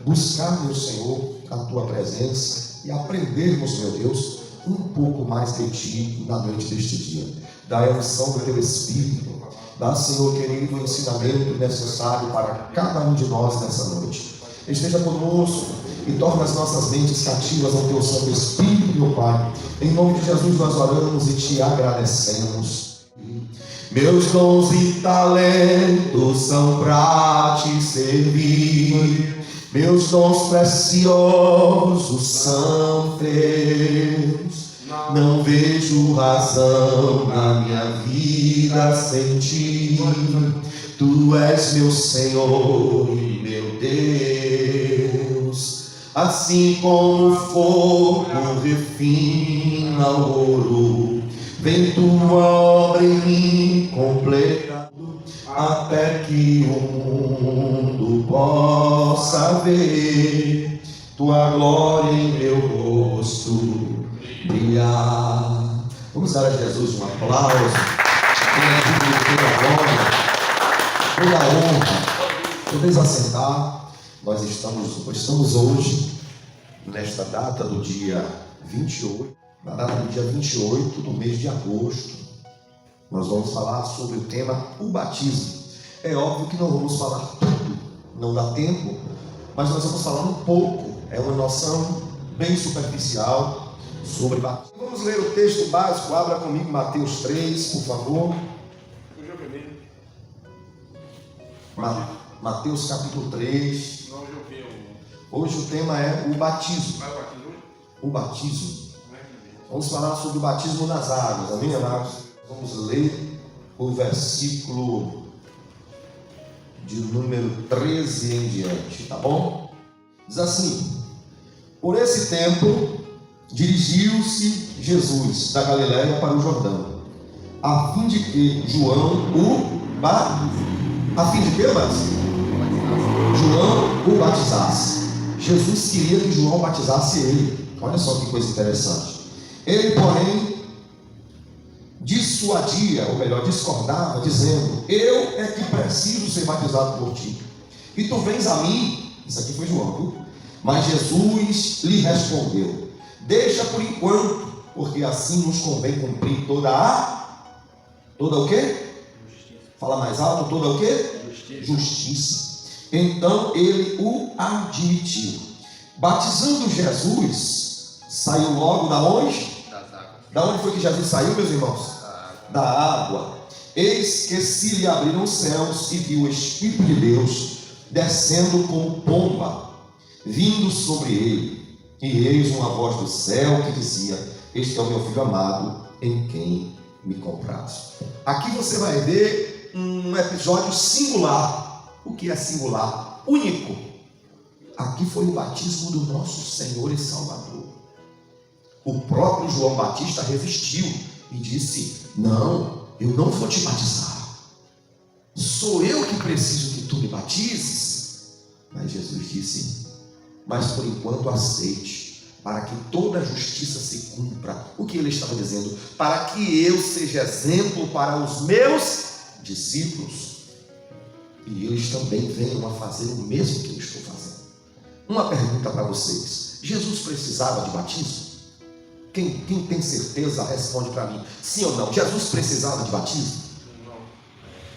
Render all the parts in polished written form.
Buscar, meu Senhor, a Tua presença e aprendermos, meu Deus, um pouco mais de Ti na noite deste dia. Dá a unção do Teu Espírito, dá, Senhor querido, o ensinamento necessário para cada um de nós nessa noite. Esteja conosco e torna as nossas mentes cativas ao Teu Santo Espírito, meu Pai. Em nome de Jesus nós oramos e Te agradecemos. Meus dons e talentos são para Te servir. Meus dons preciosos são Teus. Não vejo razão na minha vida sem Ti. Tu és meu Senhor e meu Deus. Assim como o fogo refina o ouro, vem Tua obra em mim completa, até que o mundo possa ver Tua glória em meu rosto brilhar. Vamos dar a Jesus um aplauso, toda a honra. Podeis assentar. Nós estamos hoje, nesta data do dia 28, na data do dia 28 do mês de agosto. Nós vamos falar sobre o tema, o batismo. É óbvio que não vamos falar tudo, não dá tempo, mas nós vamos falar um pouco, é uma noção bem superficial sobre batismo. Vamos ler o texto básico, abra comigo Mateus 3, por favor. Mateus capítulo 3. Hoje o tema é o batismo. O batismo. Vamos falar sobre o batismo nas águas, amém, amados? Vamos ler o versículo de número 13 em diante, tá bom? Diz assim: por esse tempo dirigiu-se Jesus da Galiléia para o Jordão, a fim de que João o batizasse. Jesus queria que João batizasse ele. Olha só que coisa interessante. Ele, porém, dissuadia, ou melhor, discordava, dizendo: eu é que preciso ser batizado por ti, e tu vens a mim. Isso aqui foi João, viu? Mas Jesus lhe respondeu: deixa por enquanto, porque assim nos convém cumprir toda o quê? Justiça. Fala mais alto, toda o quê? Justiça. Então ele o admitiu. Batizando Jesus, saiu logo da onde? Da onde foi que Jesus saiu, meus irmãos? Da água. Eis que se lhe abriram os céus e viu o Espírito de Deus descendo como pomba, vindo sobre ele. E eis uma voz do céu que dizia: este é o meu filho amado, em quem me comprazo. Aqui você vai ver um episódio singular. O que é singular? Único. Aqui foi o batismo do nosso Senhor e Salvador. O próprio João Batista resistiu e disse: não, eu não vou te batizar. Sou eu que preciso que tu me batizes. Mas Jesus disse: mas por enquanto aceite, para que toda a justiça se cumpra. O que ele estava dizendo? Para que eu seja exemplo para os meus discípulos, e eles também venham a fazer o mesmo que eu estou fazendo. Uma pergunta para vocês: Jesus precisava de batismo? Quem tem certeza responde para mim, sim ou não. Jesus precisava de batismo?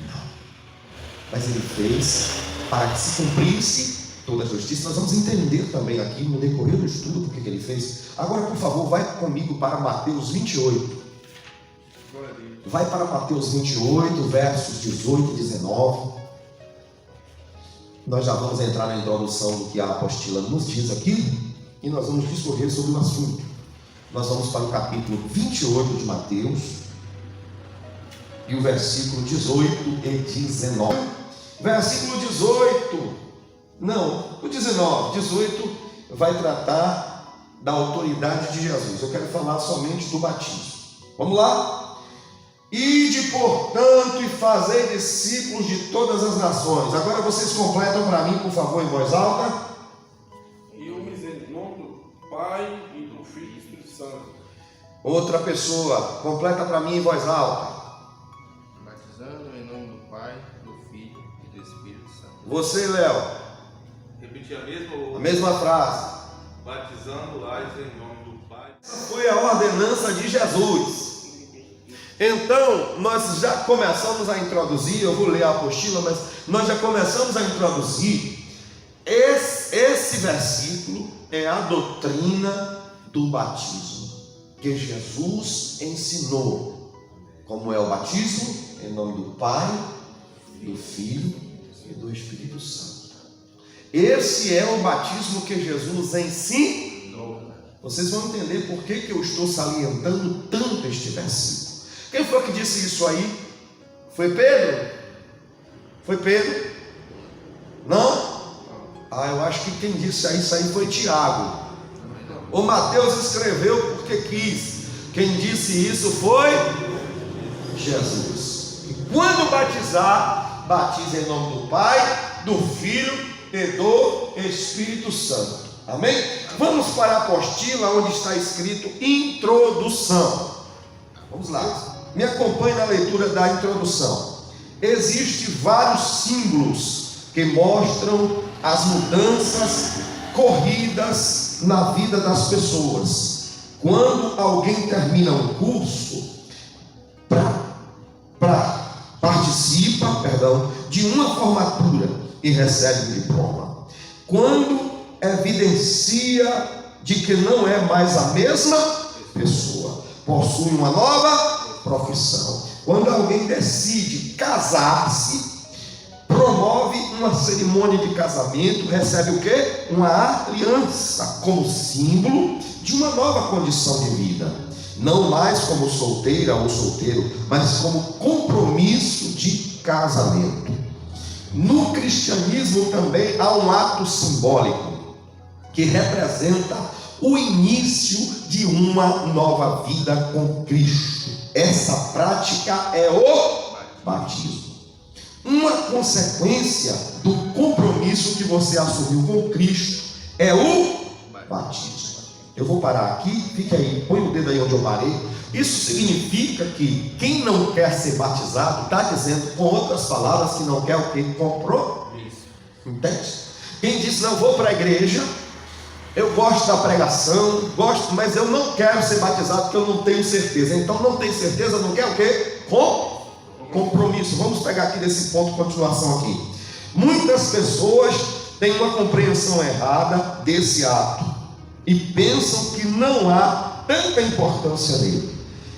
Não. Mas ele fez para que se cumprisse toda a justiça. Nós vamos entender também aqui no decorrer do estudo porque que ele fez. Agora, por favor, vai comigo para Mateus 28. Vai para Mateus 28, versos 18 e 19. Nós já vamos entrar na introdução do que a apostila nos diz aqui, e nós vamos discorrer sobre o assunto. Nós vamos para o capítulo 28 de Mateus, e o versículo 18 e 19. Versículo 18, não, o 19, 18 vai tratar da autoridade de Jesus. Eu quero falar somente do batismo. Vamos lá? Ide, portanto, e fazei discípulos de todas as nações. Agora vocês completam para mim, por favor, em voz alta. E o nome do Pai e do Filho e do Espírito Santo. Outra pessoa, completa para mim em voz alta. Batizando em nome do Pai, do Filho e do Espírito Santo. Você, Léo. repetir a mesma ou A mesma frase. batizando-as em nome do Pai. Essa foi a ordenança de Jesus. Então, nós já começamos a introduzir, eu vou ler a apostila, mas nós já começamos a introduzir esse versículo, é a doutrina do batismo, que Jesus ensinou. Como é o batismo? Em nome do Pai, do Filho e do Espírito Santo. Esse é o batismo que Jesus ensinou. Vocês vão entender por que eu estou salientando tanto este versículo. Quem foi que disse isso aí? Foi Pedro? Foi Pedro? Não? Eu acho que quem disse isso aí foi Tiago. O Mateus escreveu porque quis. Quem disse isso foi Jesus. E quando batizar, batiza em nome do Pai, do Filho e do Espírito Santo. Amém? Vamos para a apostila onde está escrito introdução. Vamos lá. Me acompanhe na leitura da introdução. Existem vários símbolos que mostram as mudanças corridas na vida das pessoas. Quando alguém termina um curso, participa de uma formatura e recebe um diploma. Quando evidencia de que não é mais a mesma pessoa, possui uma nova profissão. Quando alguém decide casar-se, promove uma cerimônia de casamento, recebe o quê? Uma aliança como símbolo de uma nova condição de vida, não mais como solteira ou solteiro, mas como compromisso de casamento. No cristianismo também há um ato simbólico que representa o início de uma nova vida com Cristo. Essa prática é o batismo. Uma consequência do compromisso que você assumiu com Cristo é o batismo. Eu vou parar aqui, fica aí, põe o dedo aí onde eu parei. Isso significa que quem não quer ser batizado está dizendo, com outras palavras, que não quer o que? Compromisso. Entende? Quem diz, não, vou para a igreja, eu gosto da pregação, mas eu não quero ser batizado porque eu não tenho certeza. Então não tem certeza, não quer o quê? Compromisso. Vamos pegar aqui desse ponto, continuação aqui. Muitas pessoas têm uma compreensão errada desse ato e pensam que não há tanta importância nele.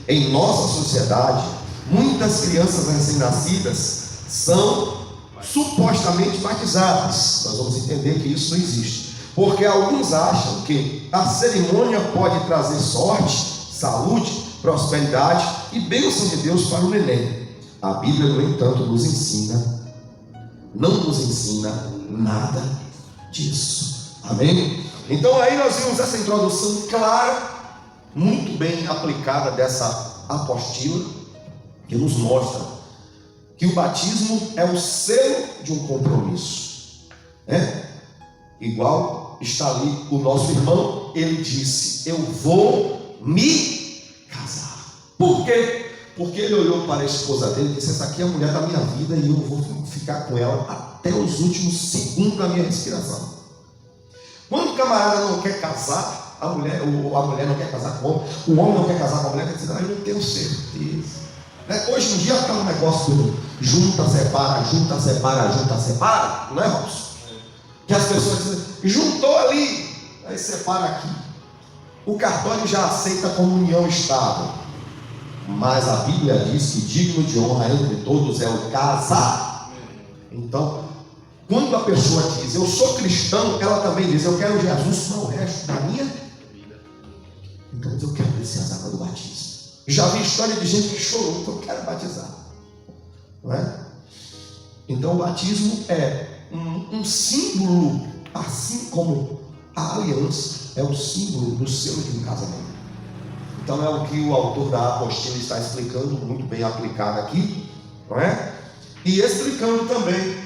Em nossa sociedade, muitas crianças recém-nascidas são supostamente batizadas. Nós vamos entender que isso não existe, porque alguns acham que a cerimônia pode trazer sorte, saúde, prosperidade e bênção de Deus para o neném. A Bíblia, no entanto, não nos ensina nada disso. Amém? Então aí nós vimos essa introdução clara, muito bem aplicada dessa apostila, que nos mostra que o batismo é o selo de um compromisso, né? Igual está ali o nosso irmão, ele disse, eu vou me casar. Por quê? Porque ele olhou para a esposa dele e disse, essa aqui é a mulher da minha vida e eu vou ficar com ela até os últimos segundos da minha respiração. Quando o camarada não quer casar, a mulher não quer casar com o homem não quer casar com a mulher, quer dizer, eu não tenho certeza. Né? Hoje em dia está um negócio do junta, separa, não é, Robson? Que as pessoas dizem, juntou ali, aí separa aqui. O cartório já aceita a comunhão estável, mas a Bíblia diz que digno de honra entre todos é o casar. Então, quando a pessoa diz, eu sou cristão, ela também diz, eu quero Jesus para o resto da minha vida. Então eu quero descer as águas do batismo. Já vi história de gente que chorou, então eu quero batizar. Não é? Então o batismo é um símbolo, assim como a aliança é o símbolo do selo de um casamento. Então é o que o autor da apostila está explicando, muito bem aplicado aqui, não é? E explicando também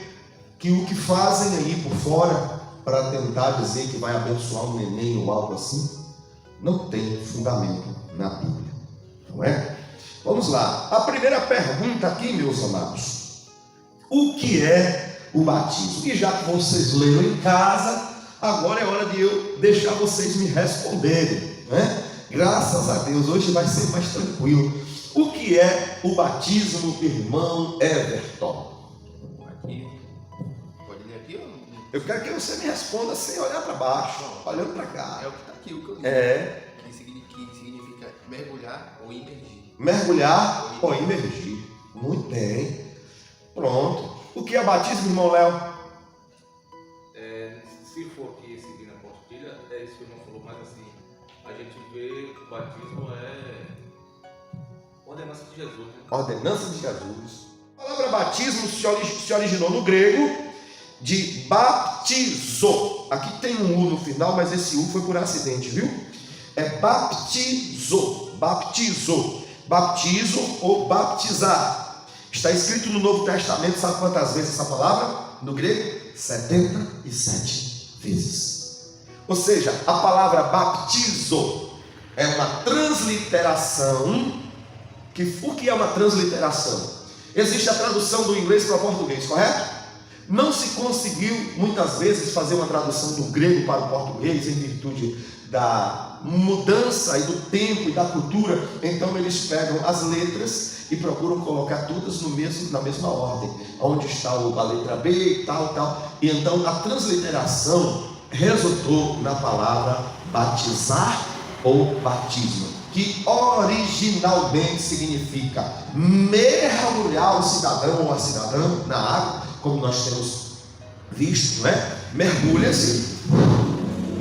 que o que fazem aí por fora para tentar dizer que vai abençoar um neném ou algo assim, não tem fundamento na Bíblia, não é? Vamos lá, a primeira pergunta aqui, meus amados, o que é o batismo? E já que vocês leram em casa, Agora é hora de eu deixar vocês me responderem, né? Graças a Deus, hoje vai ser mais tranquilo. O que é o batismo, irmão Everton? Aqui. Pode ler aqui ou não? Eu quero que você me responda sem olhar para baixo, olhando para cá. É o que está aqui, o que eu li. Que significa mergulhar ou imergir. Mergulhar ou imergir. Muito bem. Pronto. O que é batismo, irmão Léo? Se for aqui seguindo a apostila, é isso que o irmão falou, mas assim, a gente vê que o batismo é ordenança de Jesus. Né? Ordenança de Jesus. A palavra batismo se originou no grego de baptizo. Aqui tem um U no final, mas esse U foi por acidente, viu? É baptizo. Baptizo. Baptizo ou baptizar. Está escrito no Novo Testamento, sabe quantas vezes essa palavra? No grego? 77 vezes. Ou seja, a palavra baptizo é uma transliteração. O que é uma transliteração? Existe a tradução do inglês para o português, correto? Não se conseguiu muitas vezes fazer uma tradução do grego para o português em virtude da mudança e do tempo e da cultura. Então eles pegam as letras e procuram colocar todas na mesma ordem, onde está a letra B e tal. E então a transliteração resultou na palavra batizar ou batismo, que originalmente significa mergulhar o cidadão ou a cidadã na água, como nós temos visto, né? Mergulha-se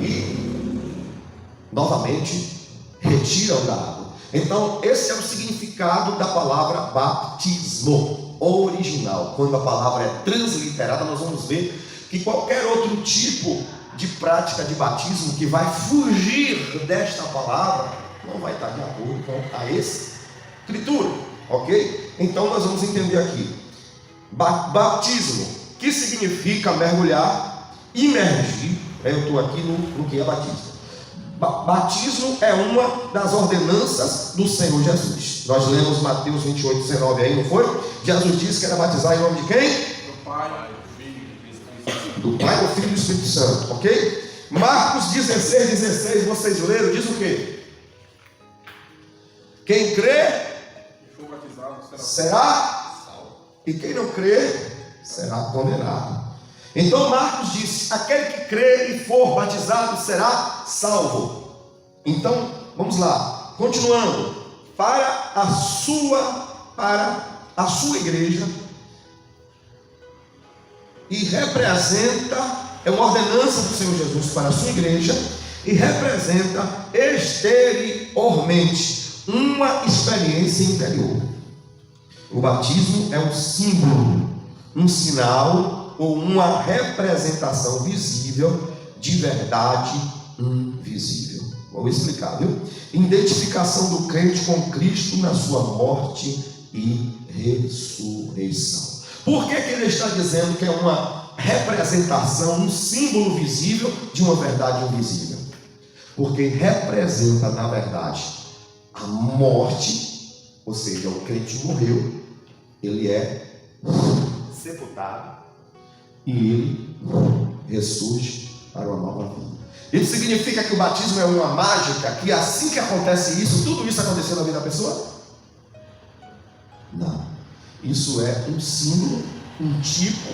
e novamente retira-o da água. Então esse é o significado da palavra batismo original. Quando a palavra é transliterada, nós vamos ver que qualquer outro tipo de prática de batismo que vai fugir desta palavra não vai estar de acordo com a escritura, ok? Então nós vamos entender aqui batismo, que significa mergulhar, imergir. Eu estou aqui no que é batismo. Batismo é uma das ordenanças do Senhor Jesus. Nós lemos Mateus 28, 19 aí, não foi? Jesus disse que era batizar em nome de quem? Do Pai, do Filho e do Espírito Santo. Do Pai, do Filho e do Espírito Santo, ok? Marcos 16, 16, vocês leram, diz o quê? Quem crê E for batizado será salvo, e quem não crê será condenado. Então Marcos disse: aquele que crê e for batizado será salvo. Então vamos lá, continuando. Para a sua igreja, e representa, é uma ordenança do Senhor Jesus para a sua igreja, e representa exteriormente uma experiência interior. O batismo é um símbolo, um sinal ou uma representação visível de verdade invisível. Vou explicar, viu? Identificação do crente com Cristo na sua morte e ressurreição. Por que ele está dizendo que é uma representação, um símbolo visível de uma verdade invisível? Porque representa, na verdade, a morte, ou seja, o crente morreu, ele é sepultado e ele ressurge para uma nova vida. Isso significa que o batismo é uma mágica, que assim que acontece isso, tudo isso aconteceu na vida da pessoa? Não. Isso é um símbolo, um tipo,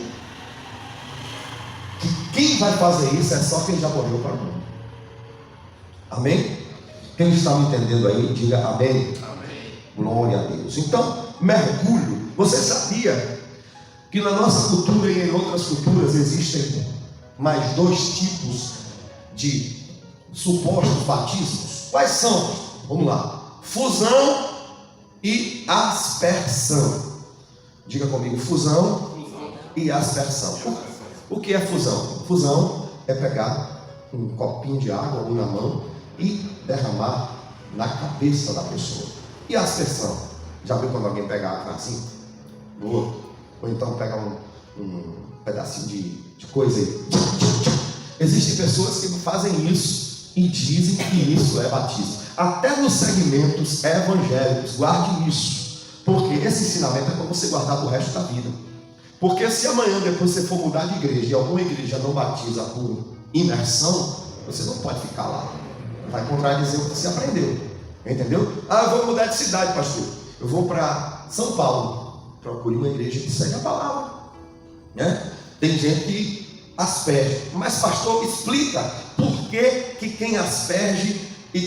que quem vai fazer isso é só quem já morreu para o mundo. Amém? Quem está me entendendo aí, diga amém. Amém. Glória a Deus. Então, mergulho. Você sabia que na nossa cultura e em outras culturas existem mais dois tipos de supostos batismos? Quais são? Vamos lá. Fusão e aspersão. Diga comigo, fusão e aspersão. O que é fusão? Fusão é pegar um copinho de água ou na mão e derramar na cabeça da pessoa. E aspersão? Já viu quando alguém pega água assim no outro? Ou então pega um pedacinho de coisa e... Existem pessoas que fazem isso e dizem que isso é batismo. Até nos segmentos evangélicos, guarde isso. Porque esse ensinamento é para você guardar para o resto da vida. Porque se amanhã depois você for mudar de igreja e alguma igreja não batiza por imersão, você não pode ficar lá. Vai contradizer o que você aprendeu. Entendeu? Ah, eu vou mudar de cidade, pastor. Eu vou para São Paulo. Procure uma igreja que segue a palavra. Né? Tem gente que asperge. Mas, pastor, explica por que quem asperge e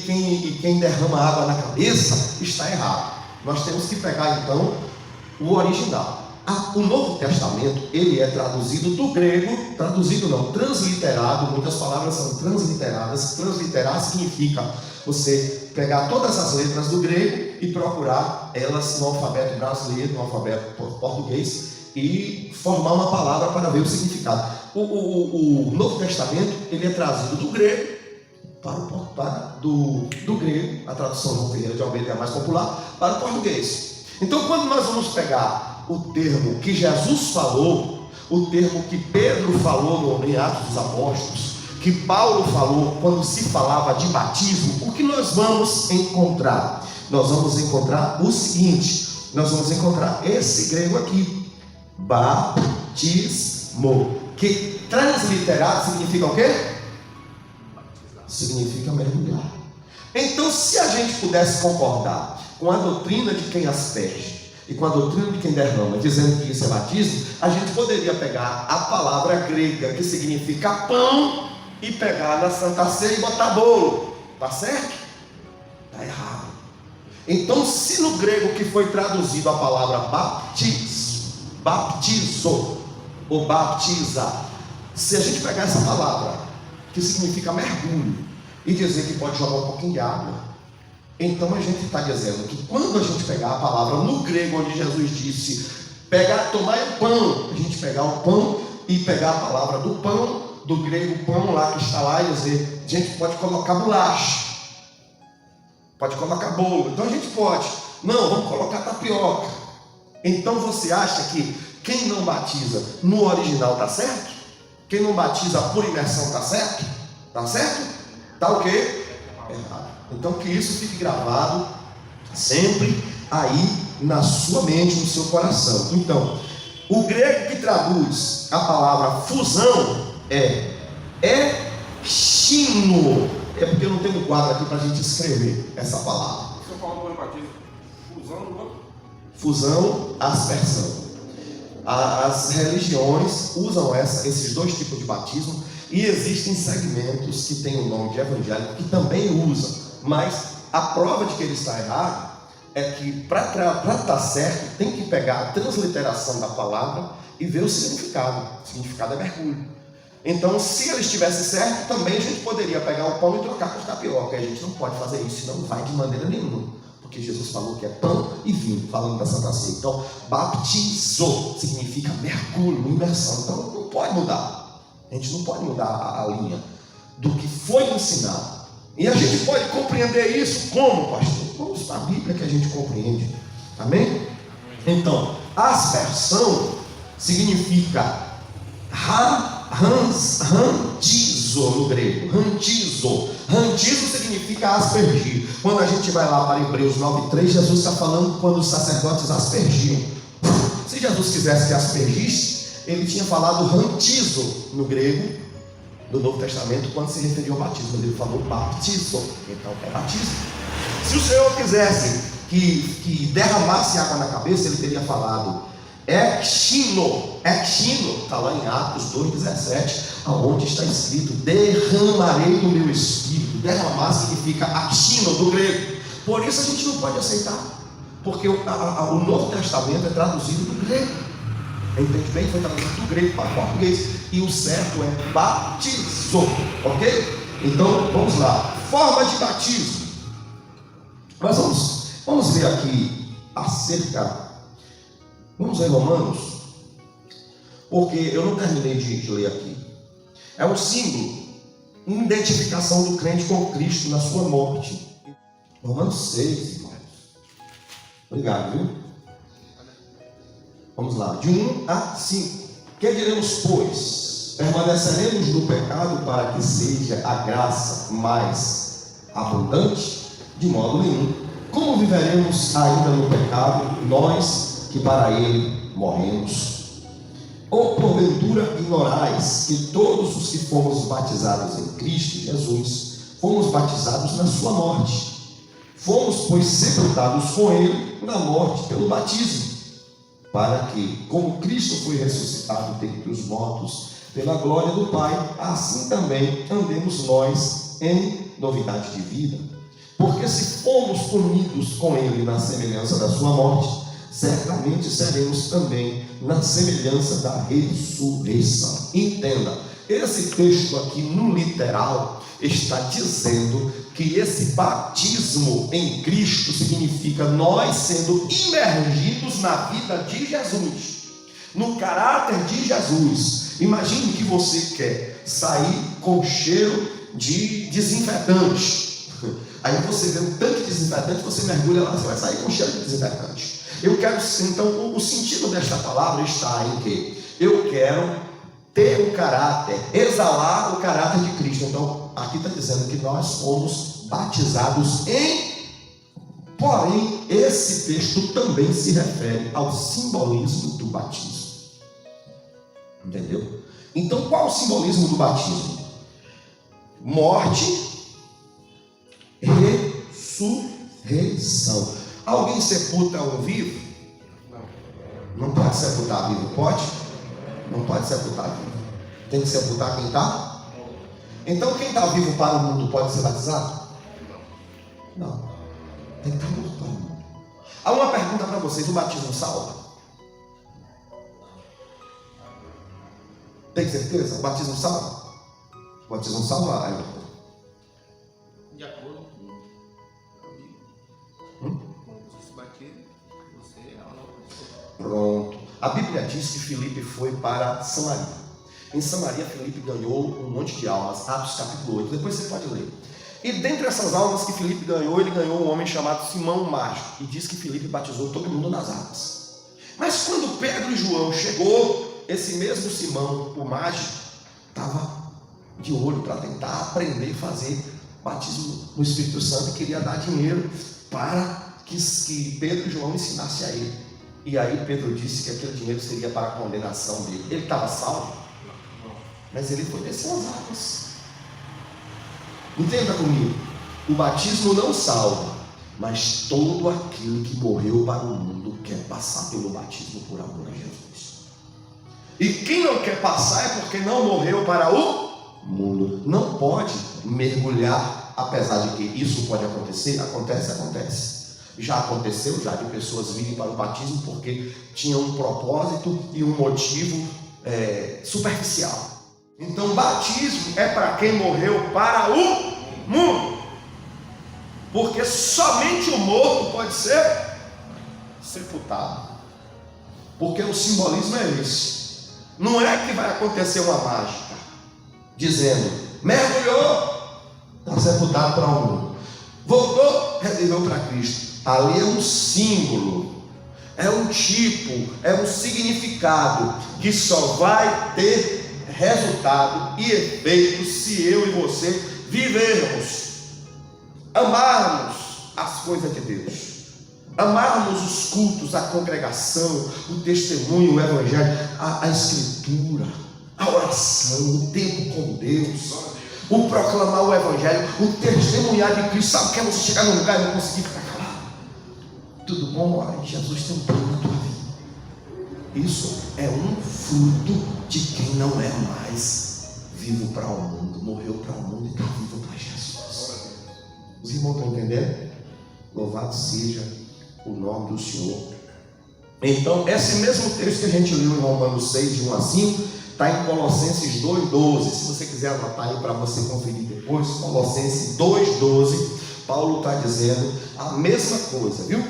quem derrama água na cabeça está errado. Nós temos que pegar, então, o original. O Novo Testamento, ele é traduzido do grego, traduzido não, transliterado, muitas palavras são transliteradas. Transliterar significa você pegar todas as letras do grego e procurar elas no alfabeto brasileiro, no alfabeto português, e formar uma palavra para ver o significado. O Novo Testamento, ele é trazido do grego do grego, a tradução João Ferreira de Almeida é a mais popular, para o português. Então, quando nós vamos pegar o termo que Jesus falou, o termo que Pedro falou em Atos dos Apóstolos, que Paulo falou quando se falava de batismo, o que nós vamos encontrar? Nós vamos encontrar o seguinte: nós vamos encontrar esse grego aqui, batismo, que transliterado significa o quê? Significa mergulhar. Então, se a gente pudesse concordar com a doutrina de quem asperge e com a doutrina de quem derrama, dizendo que isso é batismo, a gente poderia pegar a palavra grega que significa pão e pegar na Santa Ceia e botar bolo. Tá certo? Tá errado. Então, se no grego que foi traduzido a palavra baptizo ou baptizar, se a gente pegar essa palavra que significa mergulho e dizer que pode jogar um pouquinho de água, então a gente está dizendo que quando a gente pegar a palavra no grego onde Jesus disse tomar o pão, a gente pegar o pão e pegar a palavra do pão, do grego pão lá que está lá, e dizer, a gente pode colocar bolacha, pode colocar bolo, então a gente pode, não, vamos colocar tapioca. Então você acha que quem não batiza no original está certo? Quem não batiza por imersão está certo? Está certo? Está o quê? Errado. Então que isso fique gravado sempre aí na sua mente, no seu coração. Então, o grego que traduz a palavra fusão é ekchino. É porque eu não tenho um quadro aqui para a gente escrever essa palavra. Você falou do batismo, fusão do outro? Fusão, aspersão. As religiões usam esses dois tipos de batismo, e existem segmentos que têm o nome de evangélico que também usam, mas a prova de que ele está errado é que para estar certo tem que pegar a transliteração da palavra e ver o significado. O significado é mergulho. Então, se ele estivesse certo, também a gente poderia pegar o pão e trocar por tapioca. A gente não pode fazer isso, senão não vai de maneira nenhuma. Porque Jesus falou que é pão e vinho, falando da Santa Ceia. Então, baptizou significa mergulho, imersão. Então, não pode mudar. A gente não pode mudar a linha do que foi ensinado. E a gente pode compreender isso como, pastor? Como está a Bíblia que a gente compreende. Amém? Então, aspersão significa rantizo no grego. Rantizo significa aspergir. Quando a gente vai lá para Hebreus 9:3, Jesus está falando quando os sacerdotes aspergiam. Se Jesus quisesse que aspergisse, ele tinha falado rantizo no grego do Novo Testamento quando se referiu ao batismo. Ele falou baptizo, então é batismo. Se o Senhor quisesse que derramasse água na cabeça, ele teria falado ekchino, está lá em Atos 2:17, aonde está escrito derramarei do meu espírito. Derramar significa ekchino do grego. Por isso a gente não pode aceitar, porque o Novo Testamento é traduzido do grego. Entende bem? Foi traduzido do grego para o português, e o certo é batizou, ok? Então vamos lá, forma de batismo. Mas vamos ver aqui vamos ler Romanos, porque eu não terminei de ler aqui. É um símbolo, uma identificação do crente com Cristo na sua morte. Romanos 6, irmãos. Obrigado, viu? Vamos lá, de 1 a 5. Que diremos, pois? Permaneceremos no pecado para que seja a graça mais abundante? De modo nenhum. Como viveremos ainda no pecado, nós que para ele morremos? Ou porventura ignorais que todos os que fomos batizados em Cristo Jesus, fomos batizados na sua morte. Fomos, pois, sepultados com ele na morte pelo batismo, para que, como Cristo foi ressuscitado dentre os mortos pela glória do Pai, assim também andemos nós em novidade de vida. Porque se fomos unidos com ele na semelhança da sua morte, certamente seremos também na semelhança da ressurreição. Entenda, esse texto aqui no literal está dizendo que esse batismo em Cristo significa nós sendo imergidos na vida de Jesus, no caráter de Jesus. Imagine que você quer sair com cheiro de desinfetante. Aí você vê um tanque de desinfetante, você mergulha lá, você vai sair com cheiro de desinfetante. Então, o sentido desta palavra está em que eu quero ter um caráter, exalar o caráter de Cristo. Então, aqui está dizendo que nós fomos batizados em. Porém, esse texto também se refere ao simbolismo do batismo. Entendeu? Então, qual o simbolismo do batismo? Morte, ressurreição. Alguém sepulta um vivo? Não pode sepultar vivo, pode? Não pode sepultar vivo. Tem que sepultar quem está? Então quem está vivo para o mundo pode ser batizado? Não. Tem que estar morto para o mundo. Há uma pergunta para vocês: o batismo salva? Tem certeza? O batismo salva? O batismo salva, Everton? De acordo com a Bíblia. Quando você se batiza, você é uma nova pessoa. Pronto. A Bíblia diz que Filipe foi para Samaria. Em Samaria, Filipe ganhou um monte de almas. Atos capítulo 8. Depois você pode ler. E dentre essas almas que Filipe ganhou, ele ganhou um homem chamado Simão o Mágico. E diz que Filipe batizou todo mundo nas águas. Mas quando Pedro e João chegou, esse mesmo Simão o Mágico estava de olho para tentar aprender a fazer batismo no Espírito Santo e queria dar dinheiro para que Pedro e João ensinassem a ele. E aí Pedro disse que aquele dinheiro seria para a condenação dele. Ele estava salvo, mas ele foi descer as águas. Entenda comigo, o batismo não salva, mas todo aquele que morreu para o mundo quer passar pelo batismo por amor a Jesus. E quem não quer passar é porque não morreu para o mundo. Não pode mergulhar, apesar de que isso pode acontecer. Acontece. Já aconteceu de pessoas virem para o batismo porque tinham um propósito e um motivo superficial. Então, batismo é para quem morreu para o mundo, porque somente o morto pode ser sepultado, porque o simbolismo é esse. Não é que vai acontecer uma mágica dizendo: mergulhou, está sepultado para o mundo, voltou, reviveu para Cristo. Ali é um símbolo, é um tipo, é um significado que só vai ter resultado e efeito se eu e você vivermos, amarmos as coisas de Deus, amarmos os cultos, a congregação, o testemunho, o evangelho, a escritura, a oração, o tempo com Deus, o proclamar o evangelho, o testemunhar de Cristo. Sabe o que é você chegar num lugar e não conseguir ficar calado? Tudo bom? Olha, Jesus tem um plano na tua vida. Isso é um fruto de quem não é mais vivo para o mundo, morreu para o mundo e está vivo para Jesus. Os irmãos estão entendendo? Louvado seja o nome do Senhor. Então, esse mesmo texto que a gente leu em Romanos 6, de 1 a 5, está em Colossenses 2,12. Se você quiser anotar aí para você conferir depois, Colossenses 2,12, Paulo está dizendo a mesma coisa, viu?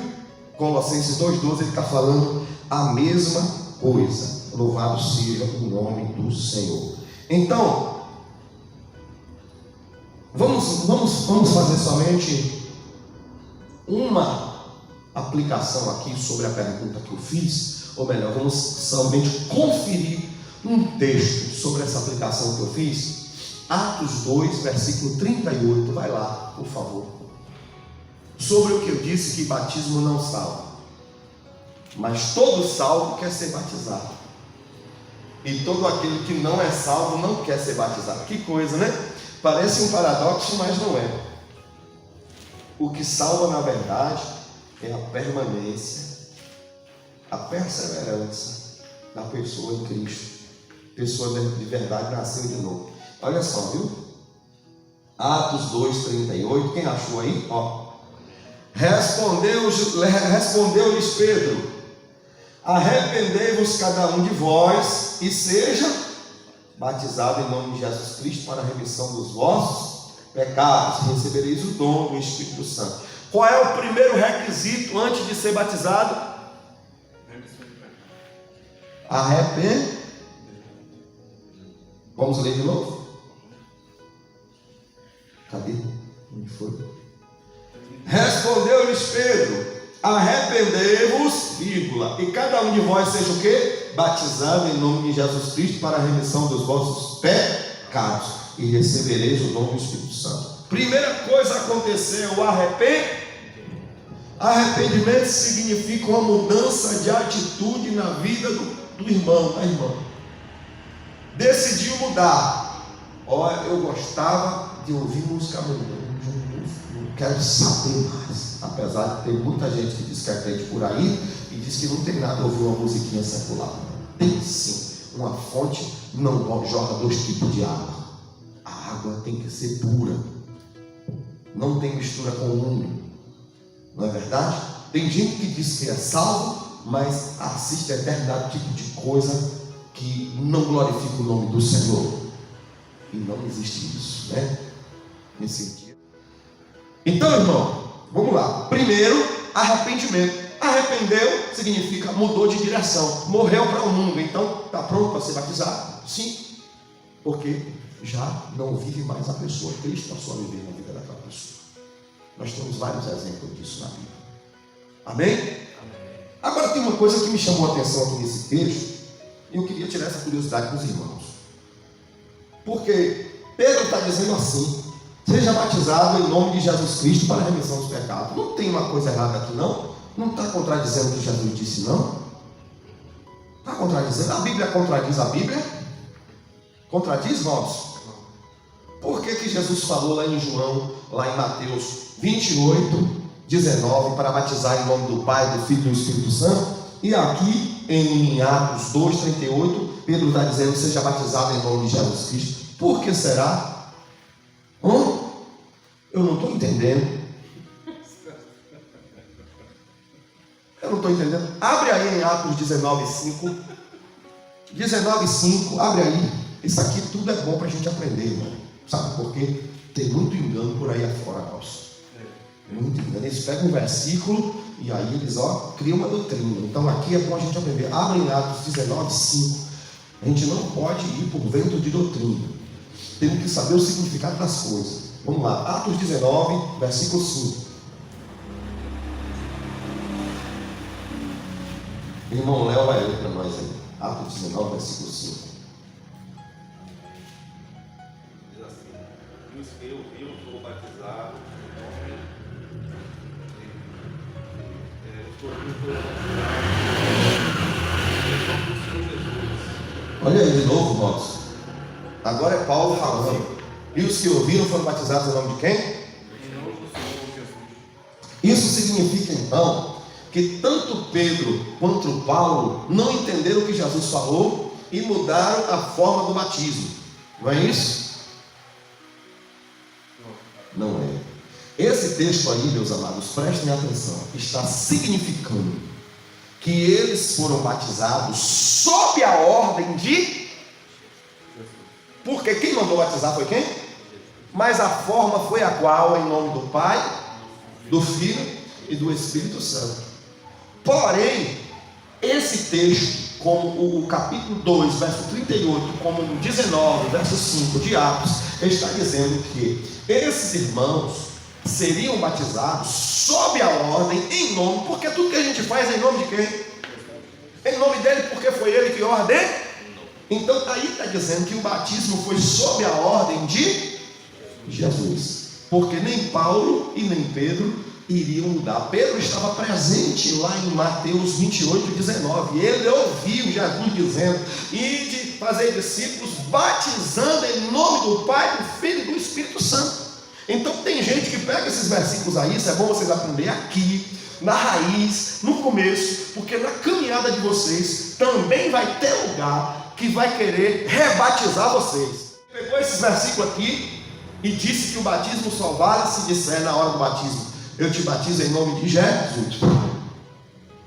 Colossenses 2,12, ele está falando a mesma coisa. Louvado seja o nome do Senhor. Então, vamos fazer somente uma aplicação aqui sobre a pergunta que eu fiz, ou melhor, vamos somente conferir um texto sobre essa aplicação que eu fiz. Atos 2, versículo 38, vai lá, por favor. Sobre o que eu disse, que batismo não salva, mas todo salvo quer ser batizado. e todo aquele que não é salvo não quer ser batizado. Que coisa, né? Parece um paradoxo, mas não é. O que salva na verdade é a permanência, a perseverança da pessoa em Cristo. Pessoa de verdade nasceu de novo. Olha só, viu? Atos 2:38, quem achou aí? Ó. Respondeu-lhes Pedro: arrependei-vos cada um de vós e seja batizado em nome de Jesus Cristo para a remissão dos vossos pecados, e recebereis o dom do Espírito Santo. Qual é o primeiro requisito antes de ser batizado? Arrepender. Vamos ler de novo? Cadê? Onde foi? Respondeu-lhes Pedro: arrependei-vos, vírgula, e cada um de vós seja o quê? Batizado em nome de Jesus Cristo para a remissão dos vossos pecados, e recebereis o dom do Espírito Santo. Primeira coisa a acontecer é o arrependimento. Arrependimento significa uma mudança de atitude na vida do irmão, da irmã. Decidiu mudar. Olha, eu gostava de ouvir música americana, não quero saber mais. Apesar de ter muita gente que diz que é crente por aí e diz que não tem nada a ouvir uma musiquinha secular. Tem sim. Uma fonte não joga dois tipos de água. A água tem que ser pura. Não tem mistura com o mundo. Não é verdade? Tem gente que diz que é salvo, mas assiste a determinado tipo de coisa que não glorifica o nome do Senhor. E não existe isso, né? Nesse sentido. Então, irmão, vamos lá. Primeiro, arrependimento. Arrependeu significa mudou de direção, morreu para o mundo. Então, está pronto para ser batizado? Sim. Porque já não vive mais a pessoa. Cristo passou a viver na vida daquela pessoa. Nós temos vários exemplos disso na Bíblia. Amém? Amém. Agora tem uma coisa que me chamou a atenção aqui nesse texto, e eu queria tirar essa curiosidade dos irmãos. Porque Pedro está dizendo assim: seja batizado em nome de Jesus Cristo para a remissão dos pecados. Não tem uma coisa errada aqui, não? Não está contradizendo o que Jesus disse, não? Está contradizendo? A Bíblia contradiz a Bíblia? Contradiz, Robson? Por que Jesus falou lá em João, lá em Mateus 28:19, para batizar em nome do Pai, do Filho e do Espírito Santo? E aqui em Atos 2:38, Pedro está dizendo: seja batizado em nome de Jesus Cristo. Por que será? Eu não estou entendendo. Eu não estou entendendo. Abre aí em Atos 19:5. 19:5, abre aí. Isso aqui tudo é bom para a gente aprender, irmão. Sabe por quê? Tem muito engano por aí afora, Nelson. Muito engano. Eles pegam um versículo e aí eles criam uma doutrina. Então aqui é bom a gente aprender. Abre em Atos 19:5. A gente não pode ir por vento de doutrina. Temos que saber o significado das coisas. Vamos lá, Atos 19, versículo 5. Irmão Léo vai ler para nós aí. Atos 19, versículo 5. Diz assim: e os que eu vi foram batizados em nome do Senhor Jesus. Olha aí de novo, irmãos. Agora é Paulo falando. E os que ouviram foram batizados em nome de quem? Em nome do Senhor Jesus. Isso significa então que tanto Pedro quanto Paulo não entenderam o que Jesus falou e mudaram a forma do batismo. Não é isso? Não é. Esse texto aí, meus amados, prestem atenção, está significando que eles foram batizados sob a ordem de... Porque quem mandou batizar foi quem? Mas a forma foi a qual? Em nome do Pai, do Filho e do Espírito Santo. Porém, esse texto, como o capítulo 2, verso 38, como o 19, verso 5 de Atos, está dizendo que esses irmãos seriam batizados sob a ordem, em nome, porque tudo que a gente faz é em nome de quem? Em nome dele, porque foi ele que ordenou. Então aí está dizendo que o batismo foi sob a ordem de Jesus, porque nem Paulo e nem Pedro iriam mudar. Pedro estava presente lá em Mateus 28, 19. Ele ouviu Jesus dizendo: ide fazer discípulos, batizando em nome do Pai, do Filho e do Espírito Santo. Então tem gente que pega esses versículos aí, isso é bom vocês aprenderem aqui, na raiz, no começo, porque na caminhada de vocês também vai ter lugar que vai querer rebatizar vocês. Pegou esses versículos aqui e disse que o batismo só vale se disser na hora do batismo: eu te batizo em nome de Jesus.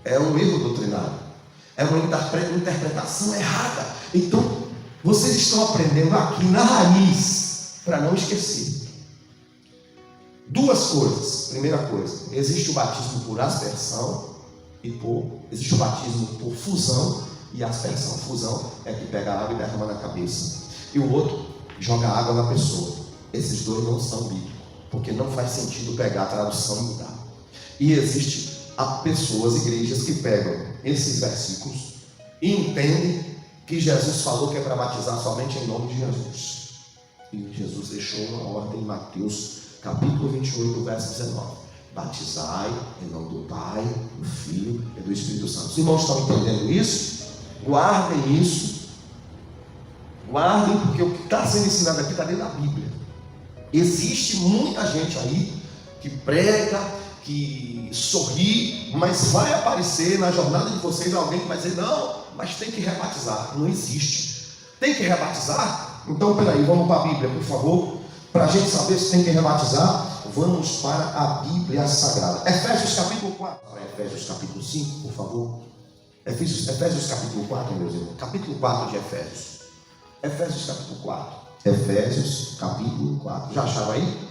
É um erro doutrinário, é uma interpretação errada. Então vocês estão aprendendo aqui na raiz, para não esquecer. Duas coisas. Primeira coisa, existe o batismo por aspersão existe o batismo por fusão e aspersão. Fusão é que pega a água e derrama na cabeça, e o outro joga água na pessoa. Esses dois não são bíblicos, porque não faz sentido pegar a tradução e mudar. E existe pessoas, igrejas que pegam esses versículos e entendem que Jesus falou que é para batizar somente em nome de Jesus. E Jesus deixou uma ordem em Mateus capítulo 28, verso 19: batizai em nome do Pai, do Filho e do Espírito Santo. Os irmãos estão entendendo isso? Guardem isso. Guardem, porque o que está sendo ensinado aqui está dentro da Bíblia. Existe muita gente aí que prega, que sorri, mas vai aparecer na jornada de vocês alguém que vai dizer: não, mas tem que rebatizar. Não existe. Tem que rebatizar? Então peraí, vamos para a Bíblia, por favor. Para a gente saber se tem que rebatizar, vamos para a Bíblia Sagrada. Efésios capítulo 4. Efésios capítulo 5, por favor. Efésios capítulo 4, meus irmãos. Capítulo 4 de Efésios. Efésios capítulo 4. Efésios capítulo 4. Já acharam aí?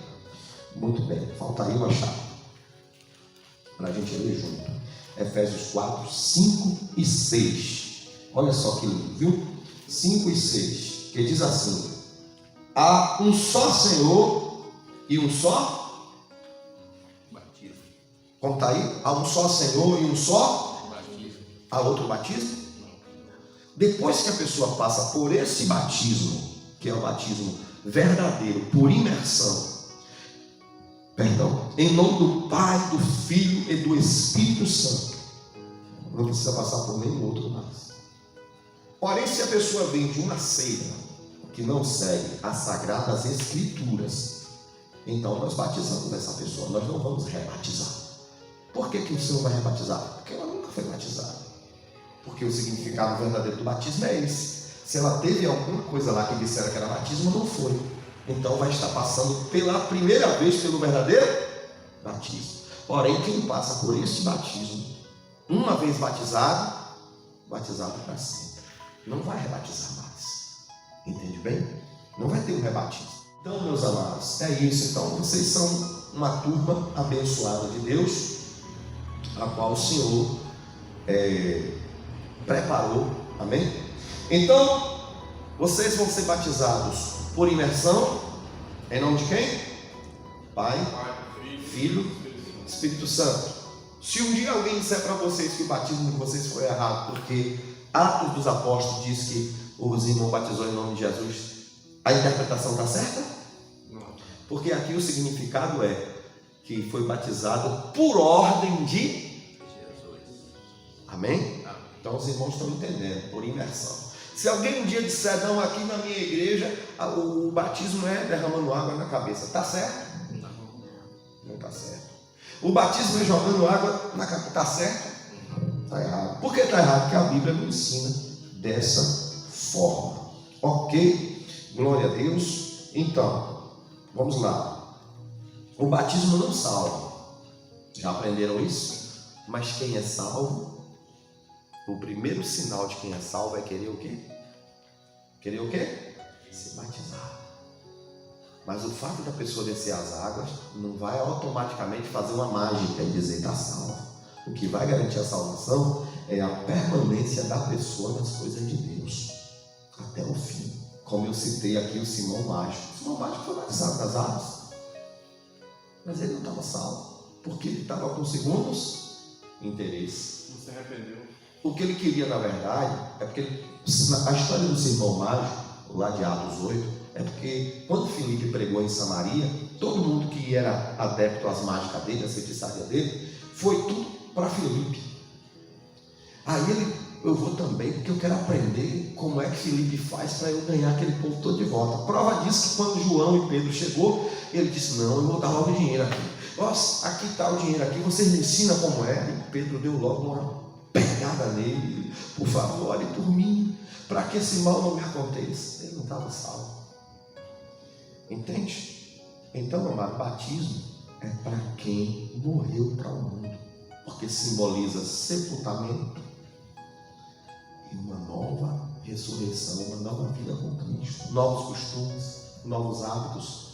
Muito bem. Faltaria uma chave para a gente ler junto. Efésios 4, 5 e 6. Olha só que lindo, viu? 5 e 6. Que diz assim: há um só Senhor e um só batismo. Como está aí? Há um só Senhor e um só Batismo. Há outro batismo? Depois que a pessoa passa por esse batismo, que é o batismo verdadeiro, por imersão, em nome do Pai, do Filho e do Espírito Santo, não precisa passar por nenhum outro mais. Porém, se a pessoa vem de uma seita que não segue as sagradas escrituras, então nós batizamos essa pessoa, nós não vamos rebatizar. Por que o Senhor vai rebatizar? Porque ela nunca foi batizada. Porque o significado verdadeiro do batismo é esse. Se ela teve alguma coisa lá que disseram que era batismo, não foi. Então vai estar passando pela primeira vez pelo verdadeiro batismo. Porém, quem passa por este batismo, uma vez batizado para sempre, não vai rebatizar mais. Entende bem? Não vai ter um rebatismo. Então, meus amados, é isso. Então, vocês são uma turma abençoada de Deus, a qual o Senhor preparou. Amém? Então, vocês vão ser batizados por imersão, em nome de quem? Pai, Filho, Espírito Santo. Se um dia alguém disser para vocês que o batismo de vocês foi errado, porque Atos dos Apóstolos diz que os irmãos batizou em nome de Jesus, a interpretação está certa? Não. Porque aqui o significado é que foi batizado por ordem de Jesus. Amém? Então os irmãos estão entendendo, por imersão. Se alguém um dia disser: não, aqui na minha igreja o batismo é derramando água na cabeça, está certo? Não está certo. O batismo é jogando água na cabeça, está certo? Está errado. Por que está errado? Porque a Bíblia não ensina dessa forma. Ok? Glória a Deus. Então, vamos lá. O batismo não salva. Já aprenderam isso? Mas quem é salvo, o primeiro sinal de quem é salvo é querer o quê? Querer o quê? Se batizar. Mas o fato da pessoa descer as águas não vai automaticamente fazer uma mágica e dizer que está salvo. O que vai garantir a salvação é a permanência da pessoa nas coisas de Deus até o fim. Como eu citei aqui o Simão Mágico. O Simão Mágico foi batizado nas águas, mas ele não estava salvo, porque ele estava com segundos interesses. Não se arrependeu. O que ele queria, na verdade, é porque a história do Simão Mágico, lá de Atos 8, é porque quando Filipe pregou em Samaria, todo mundo que era adepto às mágicas dele, às feitiçarias dele, foi tudo para Filipe. Aí eu vou também, porque eu quero aprender como é que Filipe faz para eu ganhar aquele povo todo de volta. Prova disso que quando João e Pedro chegou, ele disse: não, eu vou dar logo o dinheiro aqui. Nossa, aqui está o dinheiro aqui, vocês me ensinam como é. E Pedro deu logo uma pegada nele: por favor, ore por mim, para que esse mal não me aconteça. Ele não estava salvo. Entende? Então, meu amado, batismo é para quem morreu para o mundo, porque simboliza sepultamento e uma nova ressurreição, uma nova vida com Cristo, novos costumes, novos hábitos,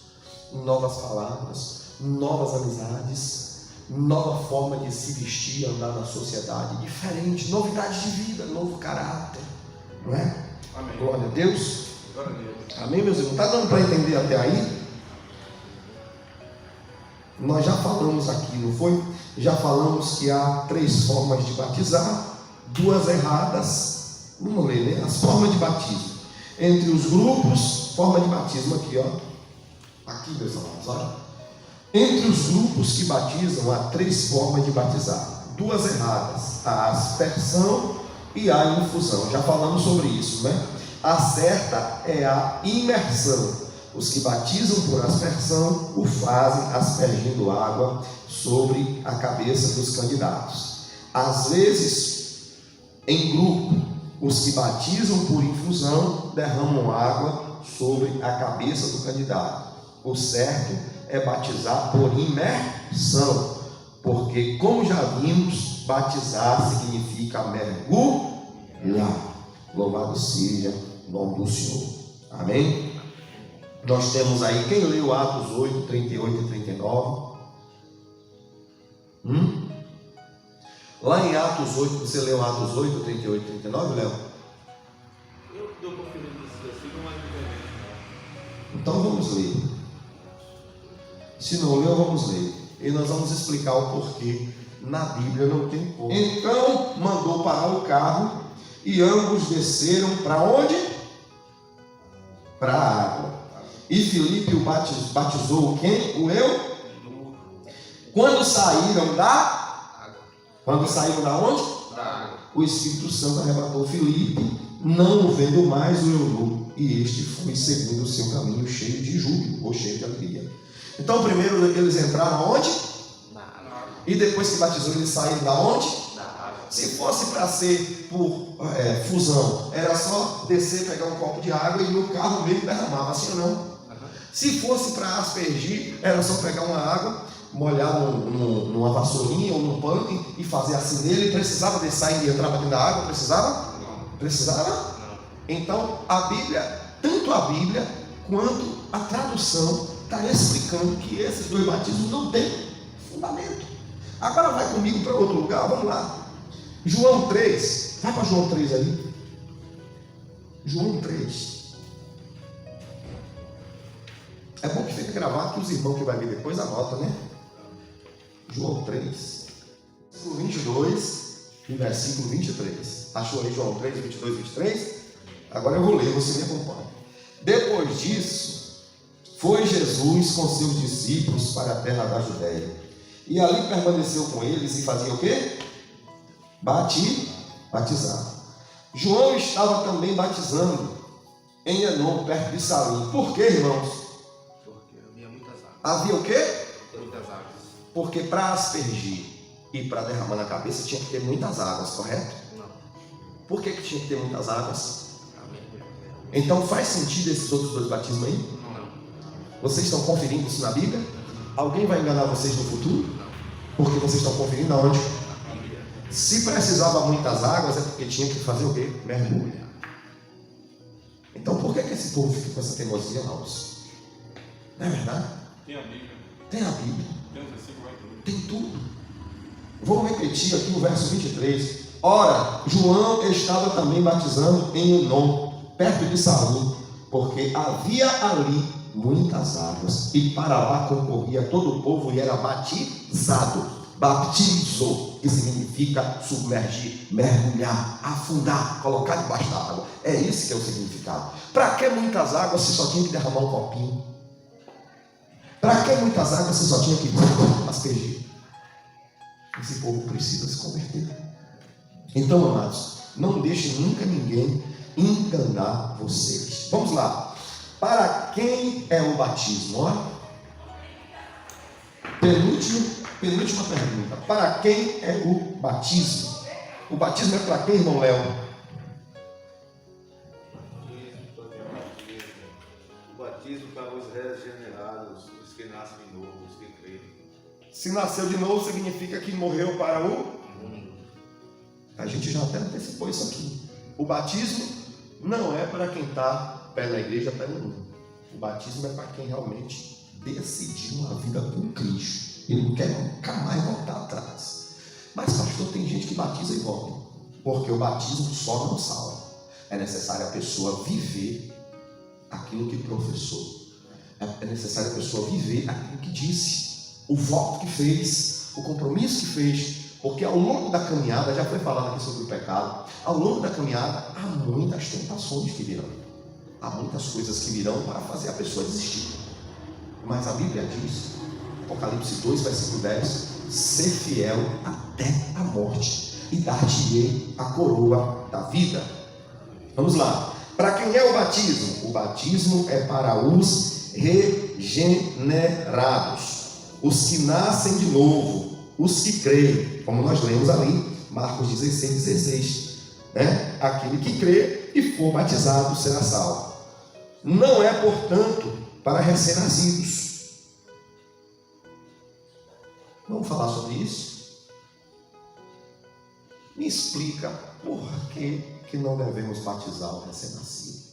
novas palavras, novas amizades, nova forma de se vestir, andar na sociedade, diferente, novidade de vida, novo caráter, não é? Amém. Glória a Deus. Glória a Deus. Amém, meus irmãos? Está dando para entender até aí? Nós já falamos aqui, não foi? Já falamos que há 3 formas de batizar, 2 erradas. Vamos ler, né? As formas de batismo. Entre os grupos, forma de batismo aqui, ó. Aqui, meus amados, olha. Entre os grupos que batizam, há 3 formas de batizar. 2 erradas: a aspersão e a infusão. Já falamos sobre isso, né? A certa é a imersão. Os que batizam por aspersão o fazem aspergindo água sobre a cabeça dos candidatos. Às vezes, em grupo, os que batizam por infusão derramam água sobre a cabeça do candidato. O certo é batizar por imersão, porque, como já vimos, batizar significa mergulhar. Louvado seja o nome do Senhor. Amém? Nós temos aí, quem leu Atos 8, 38 e 39? Lá em Atos 8, você leu Atos 8, 38 e 39, Léo? Eu estou conferindo esse versículo, mas não tem. Então vamos ler. Se não leu, vamos ler. E nós vamos explicar o porquê. Na Bíblia não tem como. Então mandou parar o carro e ambos desceram para onde? Para a água. E Filipe o batizou quem? O eu? Quando saíram da onde? Da água. O Espírito Santo arrebatou Filipe, não o vendo mais o eunuco, e este foi seguindo o seu caminho cheio de júbilo, ou cheio de alegria. Então primeiro eles entraram aonde? Da água. E depois que batizou eles saíram da onde? Da água. Se fosse para ser por fusão, era só descer, pegar um copo de água e no carro mesmo derramava, assim ou não? Se fosse para aspergir, era só pegar uma água, molhar numa vassourinha ou num pano e fazer assim nele. Precisava de sair e entrar dentro da água? Precisava? Não. Precisava? Não. Então a Bíblia, tanto a Bíblia quanto a tradução, está explicando que esses 2 batismos não têm fundamento. Agora vai comigo para outro lugar, vamos lá. João 3, vai para João 3 ali. João 3. É bom que fique gravado, que os irmãos que vai ver depois anotam, né? João 3, versículo 22 e versículo 23. Achou aí João 3, 22 e 23? Agora eu vou ler, você me acompanha. Depois disso, foi Jesus com seus discípulos para a terra da Judéia. E ali permaneceu com eles e fazia o quê? Batizar. João estava também batizando em Enom, perto de Salim. Por quê, irmãos? Porque havia muitas águas. Havia o quê? Muitas águas. Porque para aspergir e para derramar na cabeça tinha que ter muitas águas, correto? Não. Por que tinha que ter muitas águas? Amém. Então faz sentido esses outros 2 batismos aí? Não. Vocês estão conferindo isso na Bíblia? Alguém vai enganar vocês no futuro? Não. Porque vocês estão conferindo aonde? A Bíblia. Se precisava muitas águas é porque tinha que fazer o quê? Mergulho. Então por que esse povo fica com essa teimosia, Laos? Não é verdade? Tem a Bíblia, Tem a Bíblia. tem os versículos, vai tudo. Tem tudo. Vou repetir aqui o verso 23. Ora, João estava também batizando em Enom, perto de Salim, porque havia ali muitas águas, e para lá concorria todo o povo e era batizado. Baptizou, que significa submergir, mergulhar, afundar, colocar debaixo da água. É esse que é o significado. Para que muitas águas se só tinha que derramar um copinho? Para que muitas águas? Você só tinha que aspergir. Esse povo precisa se converter. Então, amados, não deixe nunca ninguém enganar vocês. Vamos lá. Para quem é o batismo? Olha. Penúltima pergunta. Para quem é o batismo? O batismo é para quem, irmão Léo? O batismo para os regenerados, os que nascem de novo, os que creem. Se nasceu de novo, significa que morreu para o mundo. A gente já até antecipou isso aqui. O batismo não é para quem está pé na igreja, pé no mundo. O batismo é para quem realmente decidiu uma vida com Cristo. Ele não quer nunca mais voltar atrás. Mas, pastor, tem gente que batiza e volta. Porque o batismo só não salva. É necessário a pessoa viver aquilo que professou. É necessário a pessoa viver aquilo que disse. O voto que fez, o compromisso que fez. Porque ao longo da caminhada, já foi falado aqui sobre o pecado, ao longo da caminhada há muitas tentações que virão. Há muitas coisas que virão para fazer a pessoa desistir. Mas a Bíblia diz, Apocalipse 2, versículo 10, ser fiel até a morte e dar-te-ei a coroa da vida. Vamos lá. Para quem é o batismo? O batismo é para os regenerados, os que nascem de novo, os que creem, como nós lemos ali, Marcos 16, né? Aquele que crê e for batizado será salvo. Não é, portanto, para recém-nascidos. Vamos falar sobre isso? Me explica por que não devemos batizar o recém-nascido.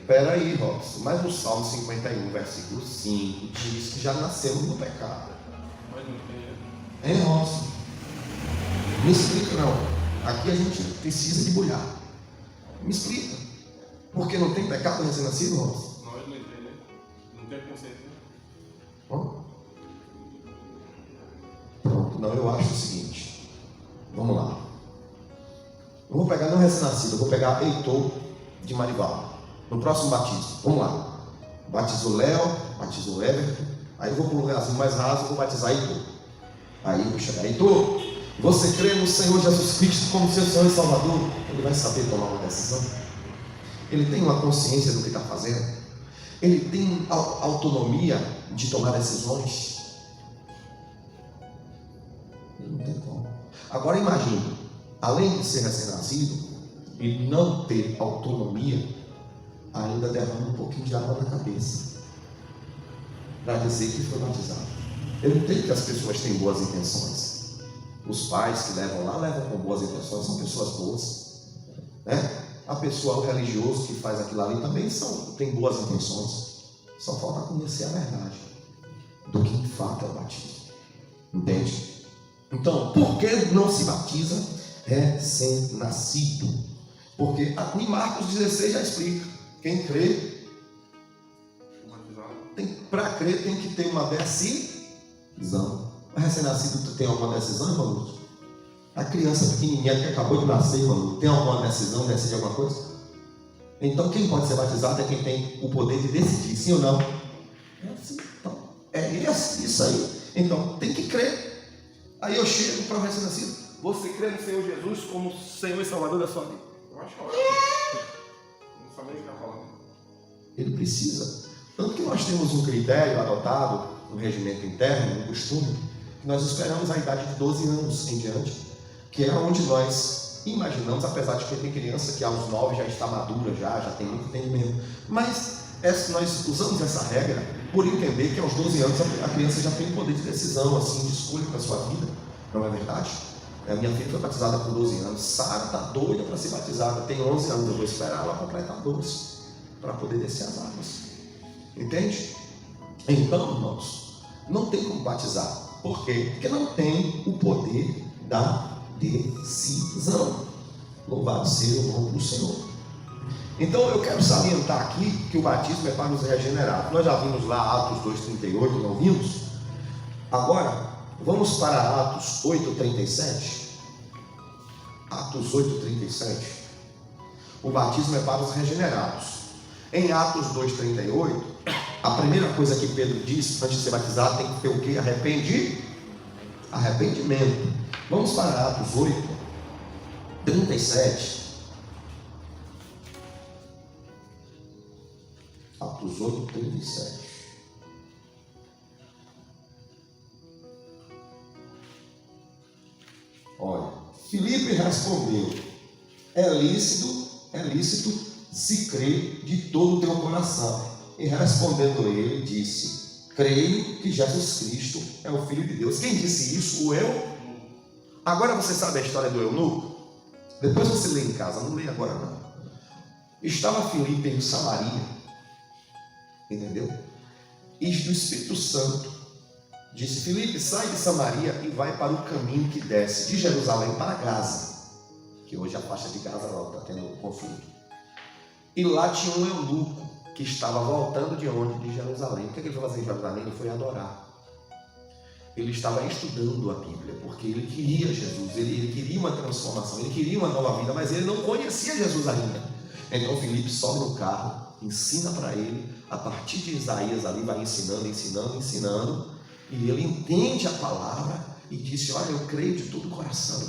Espera aí, Robson, mas no Salmo 51, versículo 5, diz que já nascemos no pecado. Hein, Robson? Me explica, não. Aqui a gente precisa de bulhar. Me explica. Porque não tem pecado recém-nascido, Robson? Não, ele não entende. Não tem consciência. Pronto, não, eu acho o seguinte. Vamos lá. Não vou pegar nenhum recém-nascido, eu vou pegar Heitor de Marival. No próximo batismo, vamos lá. Batizo o Léo, batizo o Everton. Aí eu vou para um lugarzinho mais raso, eu vou batizar Heitor. Aí eu vou chegar, Heitor, você crê no Senhor Jesus Cristo como seu Senhor e Salvador? Ele vai saber tomar uma decisão. Ele tem uma consciência do que está fazendo. Ele tem autonomia de tomar decisões. Ele não tem como. Agora imagine, além de ser recém-nascido e não ter autonomia, ainda derrama um pouquinho de água na cabeça para dizer que foi batizado. Eu entendo que as pessoas têm boas intenções. Os pais que levam lá levam com boas intenções, são pessoas boas, né? A pessoa, o religioso que faz aquilo ali também tem boas intenções. Só falta conhecer a verdade do que de fato é o batismo. Entende? Então, por que não se batiza recém-nascido? Porque em Marcos 16 já explica. Quem crê, para crer tem que ter uma decisão. O recém-nascido tem alguma decisão, irmão Lúcio? A criança pequenininha que acabou de nascer, irmão, tem alguma decisão, decide alguma coisa? Então quem pode ser batizado é quem tem o poder de decidir, sim ou não? É assim, então, isso aí. Então tem que crer. Aí eu chego para o recém-nascido, você crê no Senhor Jesus como Senhor e Salvador da sua vida? Eu acho que não sabe nem o que está falando. Ele precisa. Tanto que nós temos um critério adotado no regimento interno, no costume, que nós esperamos a idade de 12 anos em diante, que é onde nós imaginamos, apesar de que tem criança que aos 9 já está madura, já tem muito entendimento, mas nós usamos essa regra por entender que aos 12 anos a criança já tem poder de decisão, assim, de escolha para a sua vida, não é verdade? A minha filha foi batizada com 12 anos, Sara está doida para ser batizada, tem 11 anos, eu vou esperar ela completar 12 para poder descer as águas, entende? Então, irmãos, não tem como batizar. Por quê? Porque não tem o poder da decisão. Louvado seja o nome do Senhor. Então eu quero salientar aqui que o batismo é para os regenerados. Nós já vimos lá Atos 2,38, não vimos? Agora vamos para Atos 8,37. Atos 8,37. O batismo é para os regenerados. Em Atos 2,38 A primeira coisa que Pedro disse antes de ser batizado tem que ter o quê? Arrependimento. Vamos para Atos 8, 37. Atos 8, 37. Olha, Filipe respondeu: é lícito se crer de todo o teu coração. E respondendo ele, disse: creio que Jesus Cristo é o Filho de Deus. Quem disse isso? O eu? Agora você sabe a história do eunuco? Depois você lê em casa, não lê agora não. Estava Filipe em Samaria, entendeu? E o Espírito Santo disse: Filipe, sai de Samaria e vai para o caminho que desce de Jerusalém para Gaza, que hoje a faixa de Gaza está tendo conflito. E lá tinha um eunuco que estava voltando de onde? De Jerusalém. O que ele foi fazer em Jerusalém? Ele foi adorar. Ele estava estudando a Bíblia, porque ele queria Jesus, ele queria uma transformação, ele queria uma nova vida, mas ele não conhecia Jesus ainda. Então Filipe sobe no carro, ensina para ele, a partir de Isaías ali, vai ensinando, e ele entende a palavra e disse: olha, eu creio de todo o coração,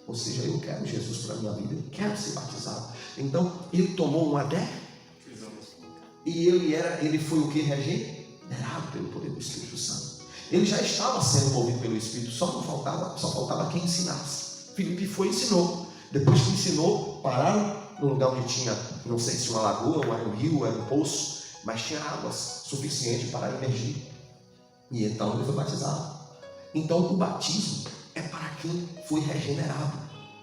ou seja, eu quero Jesus para a minha vida, eu quero ser batizado. Então ele tomou um adé, e ele foi o que? Regenerado pelo poder do Espírito Santo. Ele já estava sendo movido pelo Espírito, só faltava quem ensinasse. Filipe foi e ensinou. Depois que ensinou, pararam no lugar onde tinha, não sei se uma lagoa, ou era um rio, ou era um poço, mas tinha água suficiente para emergir. E então ele foi batizado. Então o batismo é para quem foi regenerado,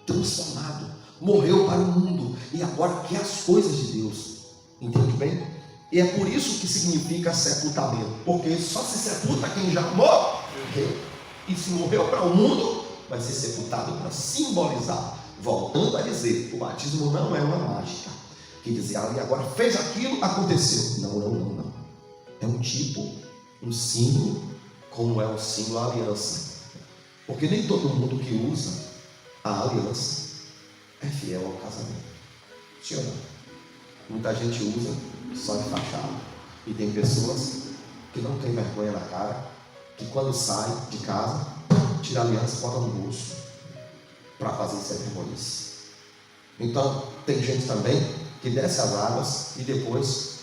transformado, morreu para o mundo e agora quer as coisas de Deus. Entende bem? E é por isso que significa sepultamento, porque só se sepulta quem já morreu. E se morreu para o mundo, vai ser sepultado para simbolizar. Voltando a dizer, o batismo não é uma mágica que dizer ali agora fez aquilo, aconteceu. Não. É um tipo, um símbolo, como é o símbolo da aliança. Porque nem todo mundo que usa a aliança é fiel ao casamento. Sim ou não? Muita gente usa só de fachada. E tem pessoas que não têm vergonha na cara, que quando sai de casa, tira a aliança e bota no bolso para fazer cerimônias. Então, tem gente também que desce as águas e depois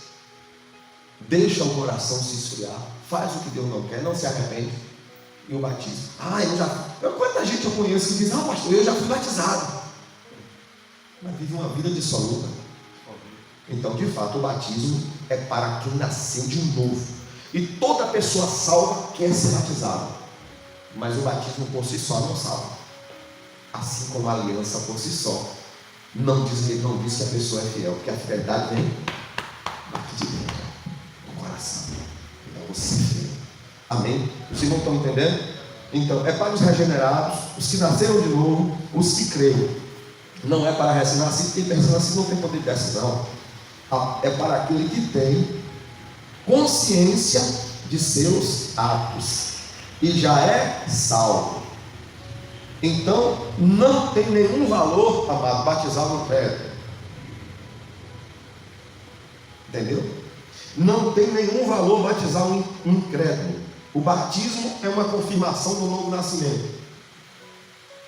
deixa o coração se esfriar, faz o que Deus não quer, não se arrepende e o batiza. Quanta gente eu conheço que diz: pastor, eu já fui batizado, mas vive uma vida dissoluta. Então, de fato, o batismo é para quem nasceu de novo. E toda pessoa salva quer ser batizada. Mas o batismo por si só não salva. Assim como a aliança por si só não diz que a pessoa é fiel, porque a fidelidade vem daqui de dentro, do coração. Então você é fiel. Amém? Os irmãos estão entendendo? Então, é para os regenerados, os que nasceram de novo, os que creem. Não é para recém-nascido, porque recém-nascido não tem poder de decisão. É para aquele que tem consciência de seus atos e já é salvo. Então não tem nenhum valor, amado, batizar no credo. Entendeu? Não tem nenhum valor batizar um incrédulo. O batismo é uma confirmação do novo nascimento.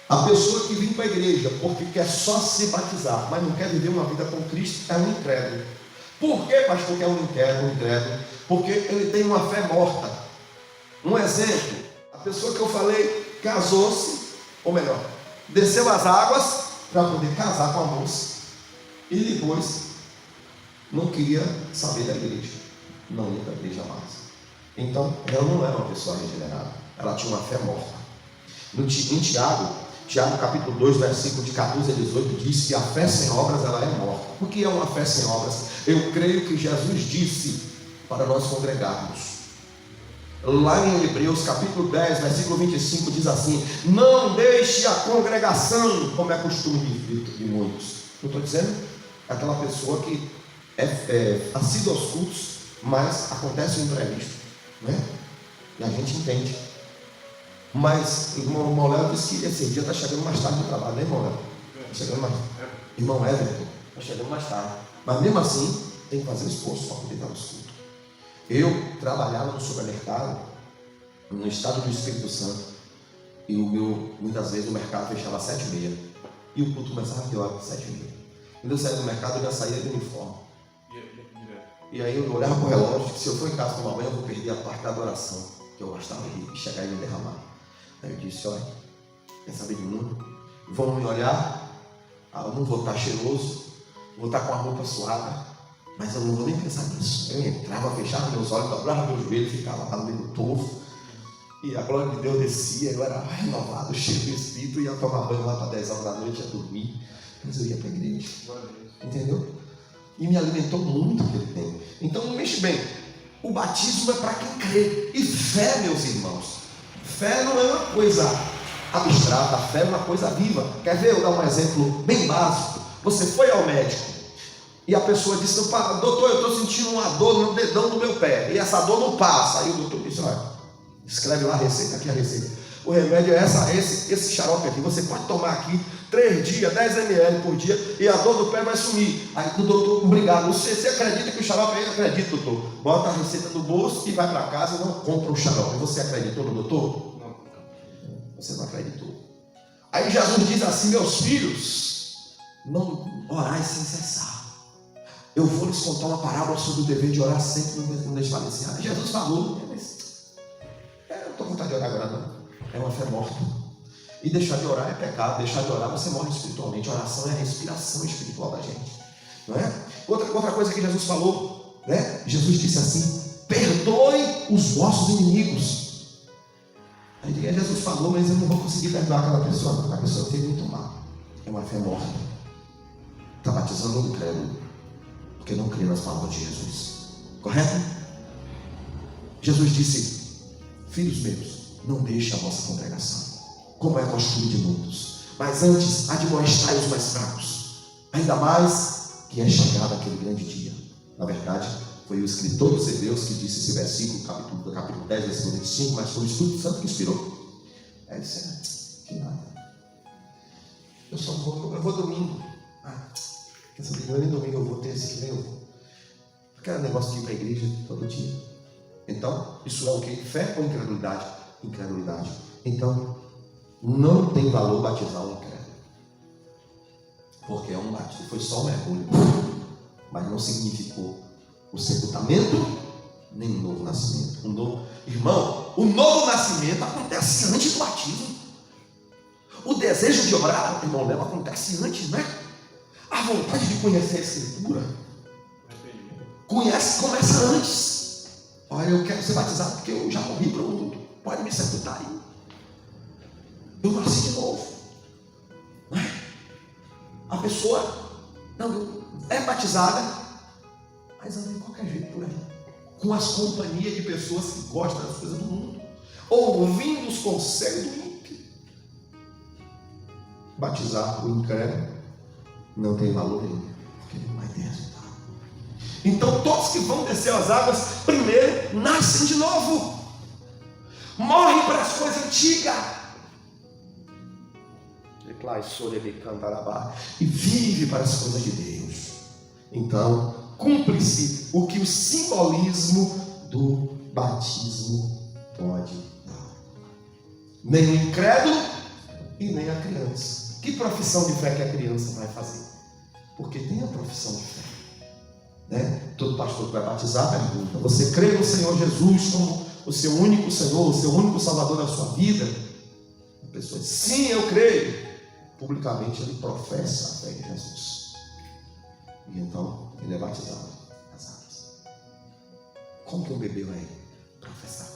A pessoa que vem para a igreja porque quer só se batizar, mas não quer viver uma vida com Cristo, é um incrédulo. Por que, pastor, que é um incrédulo? Porque ele tem uma fé morta. Um exemplo: a pessoa que eu falei casou-se, ou melhor, desceu as águas para poder casar com a moça, e depois não queria saber da igreja, não ia para a igreja mais. Então ela não era uma pessoa regenerada, ela tinha uma fé morta. Em Tiago capítulo 2, versículo de 14 a 18, diz que a fé sem obras ela é morta. O que é uma fé sem obras? Eu creio que Jesus disse para nós congregarmos. Lá em Hebreus capítulo 10, versículo 25, diz assim: não deixe a congregação, como é costume de muitos. Eu estou dizendo aquela pessoa que é assídua aos cultos, mas acontece um imprevisto, né? E a gente entende. Mas irmão Léo disse que esse dia está chegando mais tarde do trabalho, né, irmão Léo? Está chegando mais tarde. Irmão Everton, está chegando mais tarde. Mas mesmo assim, tem que fazer esforço para poder dar os cultos. Eu trabalhava no supermercado, no estado do Espírito Santo, e muitas vezes o mercado fechava às 7h30, e o culto começava a ter hora de 7h30. Quando eu saía do mercado, eu já saía de uniforme. E aí eu olhava para o relógio, que se eu for em casa tomar banho, eu vou perder a parte da adoração, que eu gostava de chegar e me derramar. Aí eu disse, olha, quer saber de mundo? Vão me olhar, eu não vou estar cheiroso, vou estar com a roupa suada, mas eu não vou nem pensar nisso. Eu entrava, fechava meus olhos, dobrava meus joelhos, ficava lá no meio do povo, e a glória de Deus descia, eu era renovado, cheio do Espírito, ia tomar banho lá para 10 horas da noite, ia dormir, mas eu ia para a igreja. Entendeu? E me alimentou muito aquele tempo. Então não mexe bem. O batismo é para quem crê. E fé, meus irmãos, fé não é uma coisa abstrata, fé é uma coisa viva. Quer ver? Eu dar um exemplo bem básico. Você foi ao médico e a pessoa disse, doutor, eu estou sentindo uma dor no dedão do meu pé, e essa dor não passa. Aí o doutor disse, olha, escreve lá a receita, aqui a receita. O remédio é esse xarope aqui, você pode tomar aqui 3 dias, 10 ml por dia, e a dor do pé vai sumir. Aí o doutor, obrigado, você acredita que o xarope aí? Acredito, doutor. Bota a receita no bolso e vai para casa e não compra o xarope. Você acreditou no doutor? Não. Você não acreditou. Aí Jesus diz assim, meus filhos, não orai sem cessar. Eu vou lhes contar uma parábola sobre o dever de orar sempre não desfalecer. Jesus falou, mas eu não estou com vontade de orar agora não. É uma fé morta. E deixar de orar é pecado. Deixar de orar você morre espiritualmente. A oração é a respiração espiritual da gente, não é? Outra coisa que Jesus falou, né? Jesus disse assim, perdoe os vossos inimigos. Aí Jesus falou, mas eu não vou conseguir perdoar aquela pessoa, porque a pessoa fez muito mal. É uma fé morta. Está batizando um incrédulo, porque não crê nas palavras de Jesus. Correto? Jesus disse, filhos meus, não deixe a vossa congregação, como é costume de muitos, mas antes admoestai os mais fracos, ainda mais que é chegado aquele grande dia. Na verdade, foi o escritor dos Hebreus que disse esse versículo, capítulo 10, versículo 25, mas foi o Espírito Santo que inspirou. É isso, que nada. Eu vou domingo. Quer saber, nem domingo eu vou ter esse que vem eu vou. Aquele negócio de ir para a igreja todo dia. Então, isso é o que? Fé ou incredulidade? Incredulidade. Então, não tem valor batizar um incrédulo, porque é um batismo, foi só um mergulho, mas não significou o sepultamento nem o novo nascimento. Irmão, o novo nascimento acontece antes do batismo. O desejo de orar, irmão, acontece antes, né? A vontade de conhecer a Escritura começa antes. Olha, eu quero ser batizado porque eu já morri para o mundo. Pode me sepultar aí. Eu nasci de novo. Não é? A pessoa é batizada, mas anda de qualquer jeito por aí, com as companhias de pessoas que gostam das coisas do mundo, ouvindo os conselhos do ímpio. Batizar o incrédulo não tem valor nenhum, porque ele não vai ter resultado. Então todos que vão descer as águas primeiro nascem de novo, morrem para as coisas antigas e vive para as coisas de Deus. Então cumpre-se o que o simbolismo do batismo pode dar. Nem o incrédulo e nem a criança. Que profissão de fé que a criança vai fazer? Porque tem a profissão de fé, né? Todo pastor que vai batizar pergunta: você crê no Senhor Jesus como o seu único Senhor, o seu único Salvador da sua vida? A pessoa diz: sim, eu creio. Publicamente ele professa a fé em Jesus, e então ele é batizado nas águas. Como que um bebê vai professar?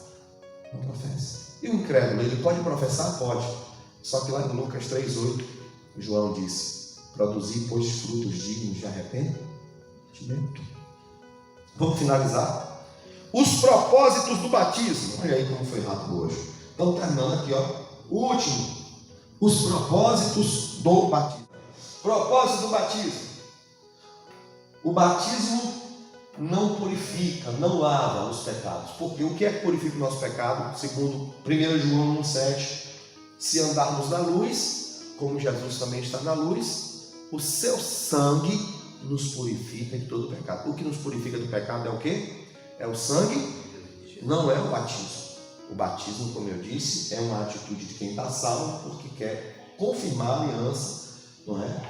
Não professa. E o incrédulo, ele pode professar? Pode. Só que lá em Lucas 3,8, João disse: produzir, pois, frutos dignos de arrependimento. Vamos finalizar. Os propósitos do batismo. Olha aí como foi rápido hoje. Então, terminando aqui, ó. O último. Os propósitos do batismo. Propósito do batismo. O batismo não purifica, não lava os pecados. Porque o que é que purifica o nosso pecado? Segundo 1 João 1,7, se andarmos na luz, como Jesus também está na luz, o seu sangue nos purifica de todo pecado. O que nos purifica do pecado é o quê? É o sangue, não é o batismo. O batismo, como eu disse, é uma atitude de quem está salvo porque quer confirmar a aliança, não é?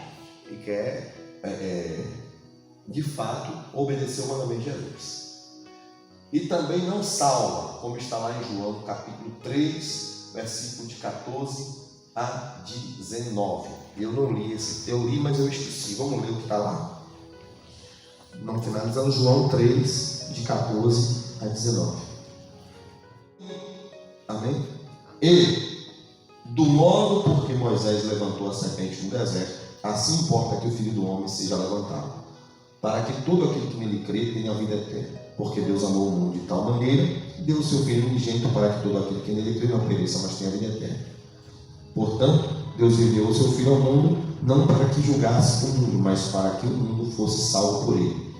E quer, de fato, obedecer o mandamento de Jesus. E também não salva, como está lá em João, capítulo 3, versículo de 14 a 19. Eu não li esse, eu li, mas eu esqueci. Vamos ler o que está lá? Não, finalizando João 3, de 14 a 19. Amém? E, do modo porque Moisés levantou a serpente no deserto, assim importa que o Filho do Homem seja levantado, para que todo aquele que nele crê tenha a vida eterna. Porque Deus amou o mundo de tal maneira, que deu o seu Filho unigênito para que todo aquele que nele crê não pereça, mas tenha a vida eterna. Portanto, Deus enviou o seu Filho ao mundo, não para que julgasse o mundo, mas para que o mundo fosse salvo por ele.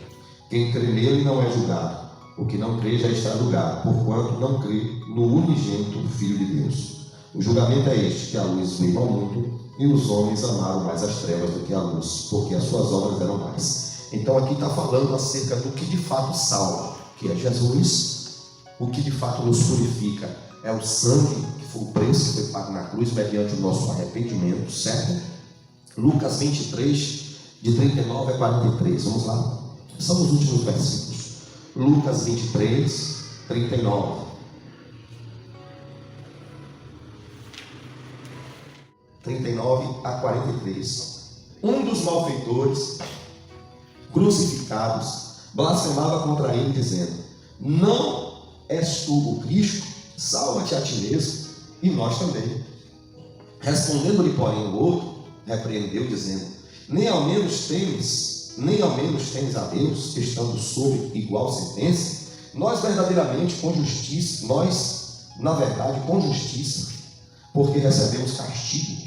Quem crê nele não é julgado. O que não crê já está julgado, porquanto não crê no unigênito do Filho de Deus. O julgamento é este, que a luz veio ao mundo, e os homens amaram mais as trevas do que a luz, porque as suas obras eram mais. Então aqui está falando acerca do que de fato salva, que é Jesus. O que de fato nos purifica é o sangue, que foi o preço que foi pago na cruz, mediante o nosso arrependimento, certo? Lucas 23, de 39 a 43, vamos lá. São os últimos versículos. Lucas 23, 39. 39 a 43. Um dos malfeitores crucificados blasfemava contra ele, dizendo: não és tu o Cristo? Salva-te a ti mesmo e nós também. Respondendo-lhe, porém, o outro repreendeu, dizendo: nem ao menos temes a Deus, estando sob igual sentença? Nós verdadeiramente com justiça, com justiça, porque recebemos castigo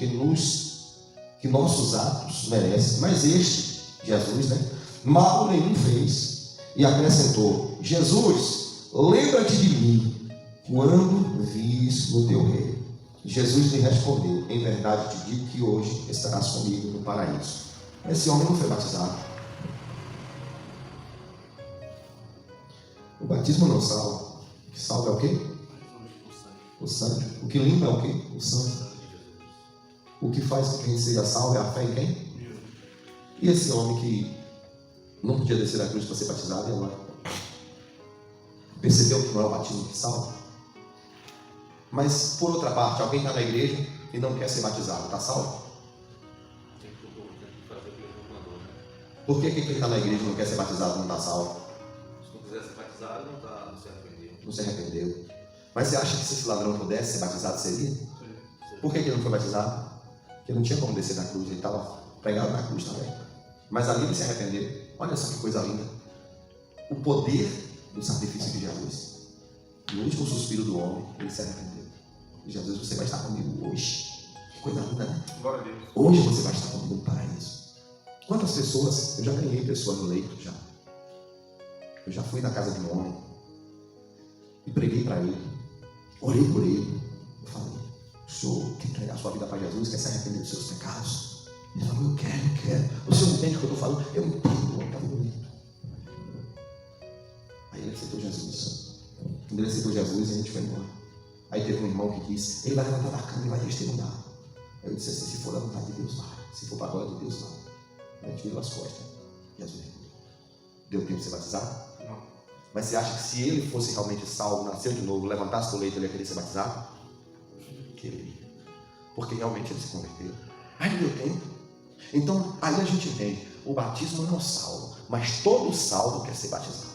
que nossos atos merecem. Mas este, Jesus, mal nenhum fez. E acrescentou: Jesus, lembra-te de mim quando vires no teu reino. Jesus lhe respondeu: em verdade te digo que hoje estarás comigo no paraíso. Esse homem não foi batizado. O batismo não salva. O que salva é o quê? O sangue. O que limpa é o quê? O sangue. O que faz com que a gente seja salvo é a fé em quem? E esse homem que não podia descer da cruz para ser batizado, e agora percebeu que não é o batismo que salva? Mas, por outra parte, alguém está na igreja e não quer ser batizado, está salvo? Por que quem está na igreja e não quer ser batizado não está salvo? Se não quiser ser batizado, não se arrependeu. Não se arrependeu. Mas você acha que se esse ladrão pudesse ser batizado, seria? Por que ele não foi batizado? Porque não tinha como descer da cruz, ele estava pregado na cruz também. Mas ali ele se arrependeu. Olha só que coisa linda. O poder do sacrifício de Jesus. No último suspiro do homem, ele se arrependeu. E Jesus, você vai estar comigo hoje. Que coisa linda, né? Glória a Deus. Hoje você vai estar comigo no paraíso. Quantas pessoas, eu já ganhei pessoas no leito já. Eu já fui na casa de um homem e preguei para ele, orei por ele. Eu falei: o senhor quer entregar a sua vida para Jesus, quer se arrepender dos seus pecados? Ele falou: eu quero. O senhor entende o que eu estou falando? Eu entendo, está bonito. Aí ele aceitou Jesus. Quando ele aceitou Jesus, a gente foi embora. Aí teve um irmão que disse: ele vai levantar da cama e vai testemunhar. Eu disse assim: se for da vontade de Deus, vai. Se for para a glória de Deus, vai. Aí a gente virou as costas. Jesus deu tempo de ser batizado? Não. Mas você acha que se ele fosse realmente salvo, nasceu de novo, levantasse do leito, ele ia querer ser batizado? Quereria. Porque realmente ele se converteu. Aí não deu tempo. Então, aí a gente entende. O batismo não salva, mas todo salvo quer ser batizado.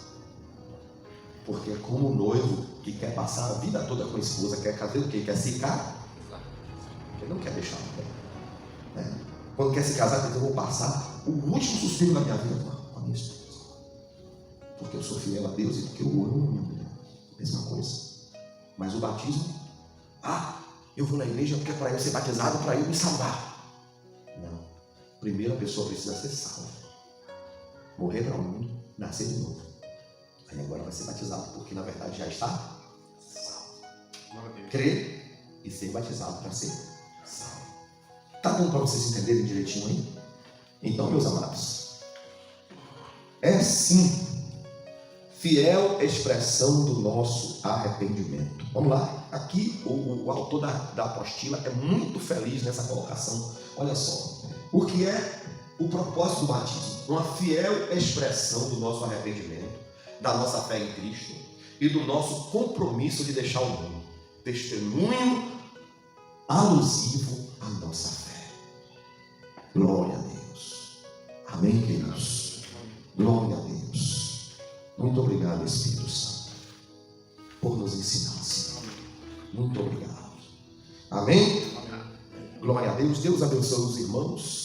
Porque é como o noivo que quer passar a vida toda com a esposa, quer fazer o quê? Quer se casar. Ele não quer deixar. Quando quer se casar, ele diz: eu vou passar o último suspiro da minha vida com a minha esposa. Porque eu sou fiel a Deus e porque eu amo minha mulher. Mesma coisa. Mas o batismo, eu vou na igreja porque é para eu ser batizado, para eu me salvar. Não. Primeiro a pessoa precisa ser salva. Morrer para o mundo, nascer de novo. Aí agora vai ser batizado, porque na verdade já está salvo. Crer e ser batizado para ser salvo. Está dando para vocês entenderem direitinho aí? Então, meus amados, é sim fiel expressão do nosso arrependimento. Vamos lá, aqui o autor da apostila é muito feliz nessa colocação. Olha só, o que é o propósito do batismo? Uma fiel expressão do nosso arrependimento, da nossa fé em Cristo e do nosso compromisso de deixar o mundo. Testemunho alusivo à nossa fé. Glória a Deus. Amém, queridos? Glória a Deus. Muito obrigado, Espírito Santo, por nos ensinar, Senhor. Muito obrigado. Amém? Glória a Deus. Deus abençoe os irmãos.